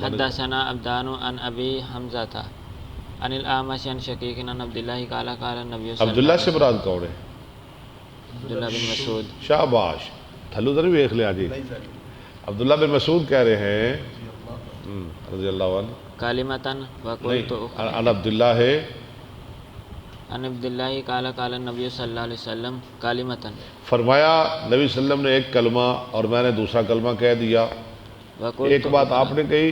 حدثنا عبدان عن ابي حمزة عن الأعمش عن شقيق عن عبد الله قال قال النبي صلى الله عبداللہ عليه سے وسلم. مراد کون ہے؟ عبداللہ بن مسعود. شاباش، تھلو ذرا بھی دیکھ لیں آجی. عبداللہ بن مسعود کہہ رہے ہیں رضی اللہ عنہ، كلمة وقلت نہیں أخرى عن عبداللہ ہے، عن عبد الله قال قال النبي صلی اللہ علیہ وسلم كلمة فرمایا نبی صلی اللہ علیہ وسلم نے ایک کلمہ اور میں نے دوسرا کلمہ کہہ دیا. وقلت ایک بات أخرى. آپ نے کہی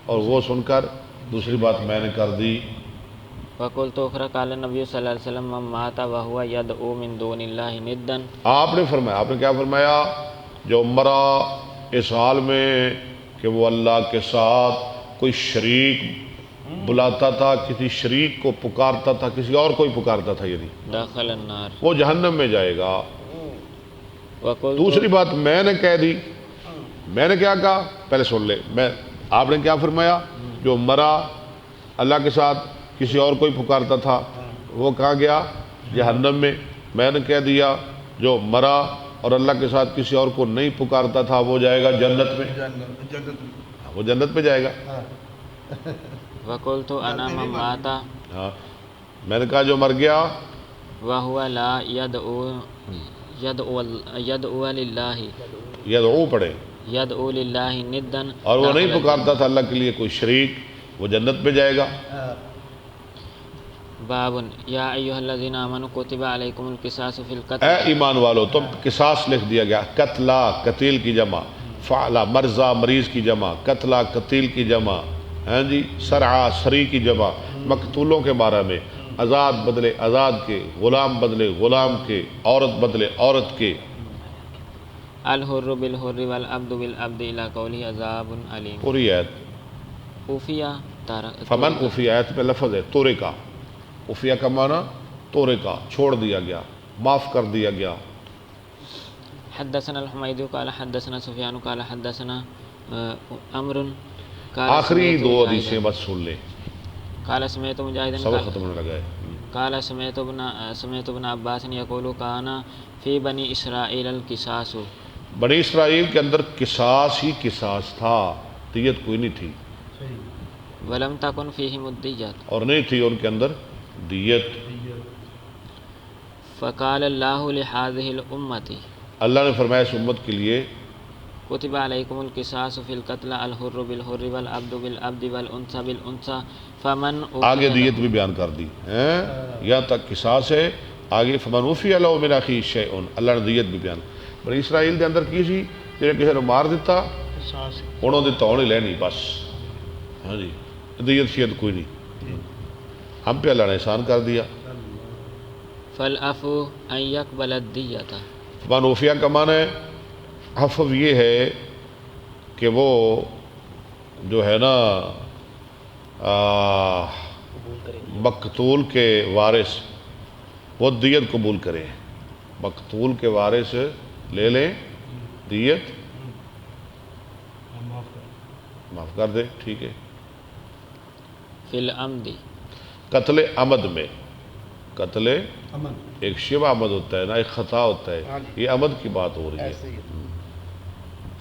اور وہ سن کر دوسری بات میں نے کر دی. وقلت أخرى قال النبي صلى الله عليه وسلم من مات وهو يدعو من دون الله ندا. آپ نے فرمایا، آپ نے کیا فرمایا؟ جو مرا اس حال میں کہ وہ اللہ کے ساتھ کوئی شریک بلاتا تھا، کسی شریک کو پکارتا تھا، کسی اور کوئی پکارتا تھا، یعنی دخل النار. وہ جہنم میں جائے گا. وقلت دوسری بات میں نے کہہ دی. میں نے کیا کہا پہلے سن لے. آپ نے کیا فرمایا؟ جو مرا اللہ کے ساتھ کسی اور کوئی پکارتا تھا وہ کہاں گیا؟ جہنم میں. میں نے کہہ دیا جو مرا اور اللہ کے ساتھ کسی اور کو نہیں پکارتا تھا وہ جائے گا جنت میں، وہ جنت میں جائے گا. وقلت انا من مات ہاں میں نے کہا جو مر گیا وهو لا يدعو لله. یدعو پڑھے یدعو للہ ندا، اور وہ نہیں پکارتا تھا اللہ کے لیے کوئی شریک، وہ جنت میں جائے گا۔ باب یا ایھا الذین آمنوا کتب علیکم القصاص فی اے القتل، ایمان والو، تم قصاص لکھ دیا گیا، قتلا قتیل کی جمع، فعلا مرضا مریض کی جمع، قتلا قتیل کی جمع، ہاں جی، سرعا سری کی جمع، مقتولوں کے بارے میں، آزاد بدلے آزاد کے، غلام بدلے غلام کے، عورت بدلے عورت کے۔ الحر بالحر والعبد بالعبد الی قولہ عذاب علیم۔ پوری آیت اوفیہ فمن اوفی، آیت میں لفظ ہے تورے کا، اوفیہ کا معنی تورے کا، چھوڑ دیا گیا، معاف کر دیا گیا۔ حدثنا الحمید قال حدثنا سفیان قال حدثنا عمرو قال آخری سمعت دو مجاہدا حدیثیں بس سن لیں، قال سمعت مجاہدا سبق ختم ہونے لگا ہے۔ قال سمعت ابن عباس یقول کان فی بنی اسرائیل القصاص، بنی اسرائیل کے اندر قصاص ہی قصاص تھا، دیت کوئی نہیں تھی، ولم تکن فیہم الدیۃ، اور نہیں تھی ان کے اندر دیت۔ فقال اللہ لہذہ الامۃ، اللہ نے فرمایا اس امت کے لیے کتب علیکم القصاص فی القتل الحر بالحر والعبد بالعبد والانثى بالانثى فمن آگے دیت بھی بیان کر دی، یہاں تک قصاص ہے، آگے فمن عفی له من اخیہ شیء، اللہ نے دیت بھی بیان۔ بنی اسرائیل دے اندر کی سی جنہیں کسی نے مار دیتا انہوں نے تو نہیں لینی بس، ہاں جی، دیت شیت کوئی نہیں، ہم پہ اللہ نے احسان کر دیا۔ فالعفو ان یقبل الدیۃ، فمن عفیہ کا معنی ہے، عفو یہ ہے کہ وہ جو ہے نا مقتول کے وارث وہ دیت قبول کریں، مقتول کے وارث لے لیں دیت، معاف کر دے، ٹھیک ہے۔ فی العمد، قتل عمد میں، قتل ایک شبہ عمد ہوتا ہے نا، ایک خطا ہوتا ہے، یہ عمد کی بات ہو رہی ہے۔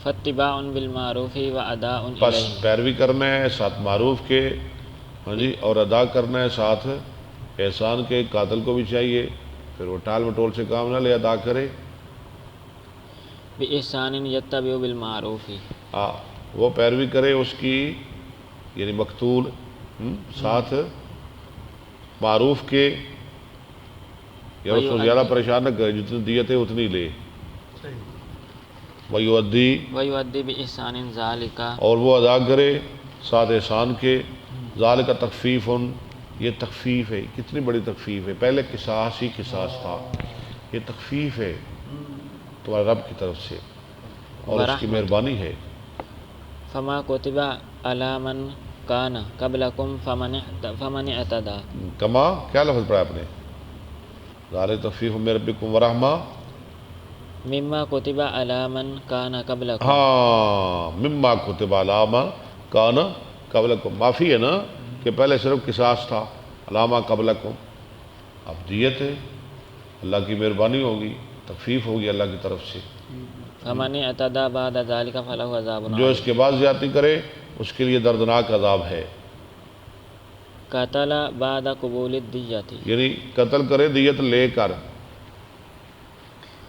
فاتباع بالمعروف واداء بس الیہ، پیروی کرنا ہے ساتھ معروف کے، ہاں جی، اور ادا کرنا ہے ساتھ احسان کے۔ قاتل کو بھی چاہیے پھر وہ ٹال مٹول سے کام نہ لے، ادا کرے، باحسان یتبع بالمعروف، وہ پیروی کرے اس کی، یعنی مقتول ساتھ معروف کے، یا اس کو زیادہ پریشان نہ کرے، جتنی دیت ہے اتنی لے۔ ویؤدی، ویؤدی باحسان ذالک، اور وہ ادا کرے ساتھ احسان کے، ذالک تخفیف، یہ تخفیف ہے، کتنی بڑی تخفیف ہے، پہلے قصاص ہی قصاص تھا، یہ تخفیف ہے تمہارے رب کی طرف سے اور اس کی مہربانی ہے۔ فما کتب علی من کان قبلکم فمن اعتدی، کما کیا لفظ پڑھا آپ نے؟ ذالک تخفیف من ربکم ورحمہ، مما کتب علی من کان قبلکم، ہاں، مما کتب علی من کان قبلکم، معافی ہے نا کہ پہلے صرف قصاص تھا، علامہ قبلکم، اب دیت ہے، اللہ کی مہربانی ہوگی، تخفیف ہوگی اللہ کی طرف سے۔ فمن اعتدی بعد ذلک فلہ عذاب جو اس کے بعد زیادتی کرے اس کے لیے دردناک عذاب ہے، قتل بعد قبول الدیۃ، یعنی قتل کرے دیت لے کر،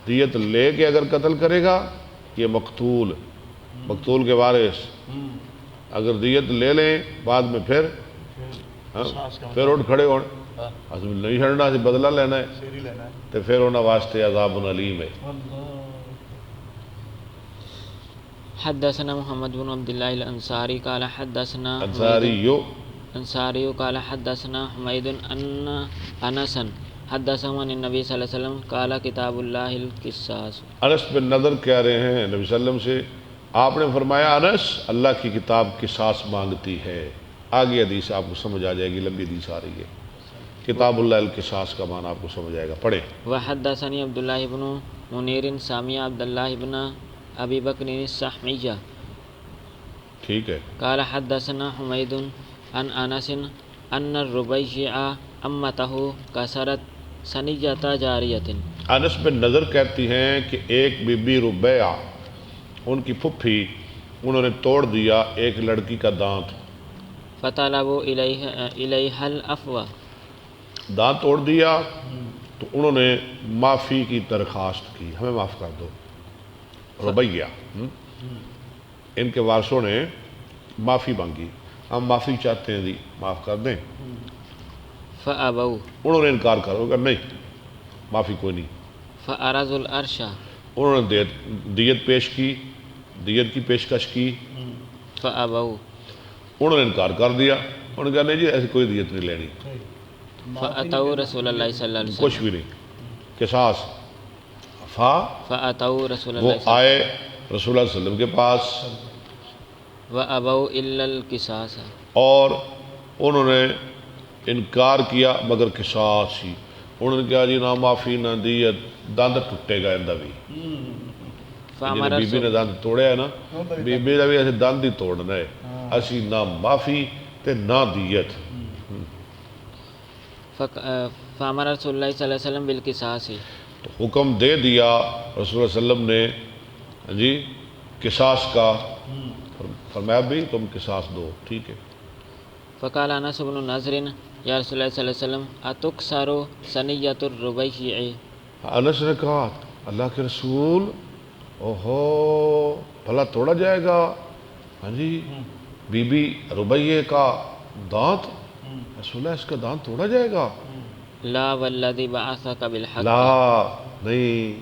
دیت لے کے اگر قتل کرے گا یہ مقتول کے وارث، اگر دیت لے لیں بعد میں پھر اٹھ کھڑے ہو، نہیں چھڑنا، بدلہ لینا ہے تو پھر انہوں واسطے عذاب علیم ہے۔ حدثنا محمد بن عبد الله الانصاری قال حدثنا انصاری قال حدثنا حمید ان انس حدثه عن النبي صلی اللہ علیہ وسلم قال کتاب اللہ القصاص، انس بن نضر کہہ رہے ہیں نبی صلی اللہ علیہ وسلم سے، آپ نے فرمایا انس، اللہ کی کتاب قصاص مانگتی ہے۔ آگے حدیث آپ کو سمجھ آ جائے گی، لمبی حدیث آ رہی ہے، کتاب اللہ القصاص کا معنی آپ کو سمجھ آئے گا، پڑھیں۔ وحدثني عبد الله بن منیر سامع عبد الله بن ابی بکر السحمیہ ٹھیک ہے، قال حدثنا حمید عن انس ان الربیع امته کسرت ثنیۃ جاریۃ، انس بن نضر کہتی ہیں کہ ایک بی بی ربیع، ان کی پھپھی، انہوں نے توڑ دیا ایک لڑکی کا دانت، فطلبوا الیہ العفو، دانت توڑ دیا تو انہوں نے معافی کی درخواست کی، ہمیں معاف کر دو، ربیع، ان کے وارثوں نے معافی مانگی، ہم معافی چاہتے ہیں جی، معاف کر دیں۔ فأبوا انہوں نے انکار کرو کہ نہیں، معافی کوئی نہیں۔ فأرضوا العرش انہوں نے دیت پیش کی، دیت کی پیشکش کی، فأبوا انہوں نے انکار کر دیا، انہوں نے کہا نہیں جی ایسی کوئی دیت نہیں لینی، فأتوا رسول اللہ صلی اللہ علیہ کچھ وسلم بھی نہیں، قصاص۔ فأتوا رسول وہ اللہ صلی آئے رسول اللہ صلی اللہ علیہ وسلم کے پاس وأبوا إلا القصاص اور انہوں نے انکار کیا مگر قصاص ہی، انہوں نے کہا جی نہ معافی نہ دیت، دند ٹوٹے گا اندر بھی۔ فأمر بی بی نے دند توڑیا ہے نا، بی بی نے بھی ایسے دند ہی توڑنا ہے، اسی نہ معافی تے نہ دیت۔ فأمر رسول اللہ صلی اللہ علیہ وسلم بالقصاص تو حکم دے دیا رسول اللہ صلی اللہ علیہ وسلم نے جی قصاص کا، فرمایا بھی تم قصاص دو، ٹھیک ہے۔ فقال انس بن نضر یا رسول اللہ صلی اللہ علیہ وسلم اتکسر ثنیۃ الربیع، انس نے کہا اللہ کے رسول اوہو بھلا توڑا جائے گا ہاں جی بی بی ربیع کا دانت، رسول اللہ اس کا دانت توڑا جائے گا؟ لا والذی بعثک بالحق، لا نہیں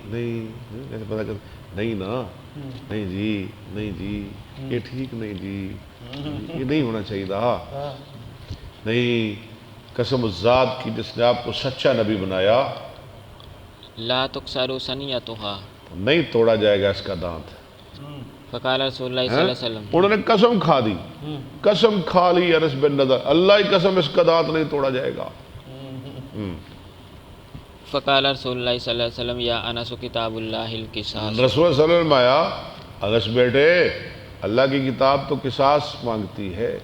نہیں نا، نہیں جی نہیں جی یہ ٹھیک نہیں جی، یہ نہیں ہونا چاہیے تھا، نہیں، قسم ذات کی جس نے آپ کو سچا نبی بنایا لا تکسر ثنیۃھا، نہیں توڑا جائے گا اس کا دانت۔ فقال رسول اللہ صلی اللہ علیہ وسلم، انہوں نے قسم کھا دی، قسم کھا لی انس بن نضر، اللہ کی قسم اس کا دانت نہیں توڑا جائے گا۔ فقال رسول اللہ صلی اللہ علیہ وسلم یا انس کتاب اللہ القصاص، رسول اللہ صلی اللہ علیہ وسلم آیا، انس بیٹے اللہ کی کتاب تو قصاص مانگتی ہے۔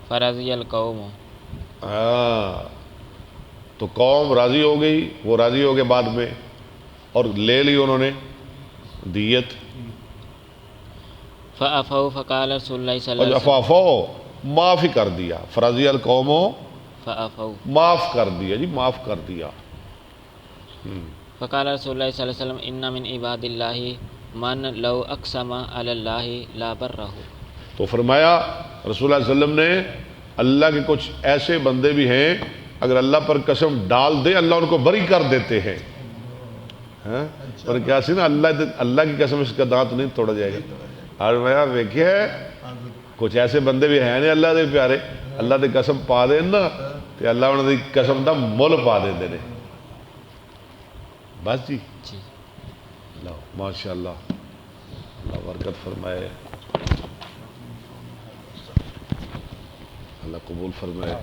فرضی القوم، تو قوم راضی ہو گئی، وہ راضی ہو گئے بعد میں اور لے لی انہوں نے دیت۔ فعفوا فقال رسول اللہ صلی اللہ اور علیہ وسلم، افافو معاف ہی کر دیا، فرضی القوموں فعفوا معاف کر دیا جی، معاف کر دیا۔ فقال رسول اللہ صلی اللہ علیہ وسلم ان من عباد اللہ من لو اقسم علی اللہ لا برہ، تو فرمایا رسول اللہ صلی اللہ علیہ وسلم نے اللہ کے کچھ ایسے بندے بھی ہیں اگر اللہ پر قسم ڈال دے اللہ ان کو بری کر دیتے ہیں، اور کیا سی نا اللہ کی قسم اس کا دانت نہیں توڑا جائے گا۔ اور میں دیکھیے کچھ ایسے بندے بھی ہیں نہیں اللہ دے پیارے، اللہ دے قسم پا دے نا تو اللہ انہوں دی قسم دا مول پا دے دے بس جی۔ اللہ ماشاء اللہ، اللہ برکت فرمائے، اللہ قبول فرمائے۔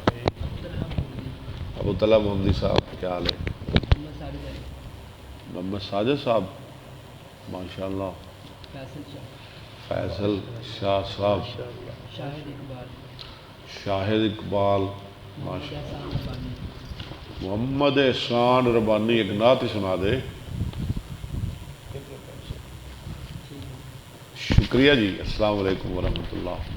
ابو طلحہ محمدی صاحب کیا حال ہے؟ محمد ساجد صاحب ماشاء اللہ، فیصل شاہ صاحب، شاہد اقبال ماشاء اللہ، محمد احسان ربانی ایک نعت ہی سنا دے۔ شکریہ جی، السلام علیکم ورحمۃ اللہ۔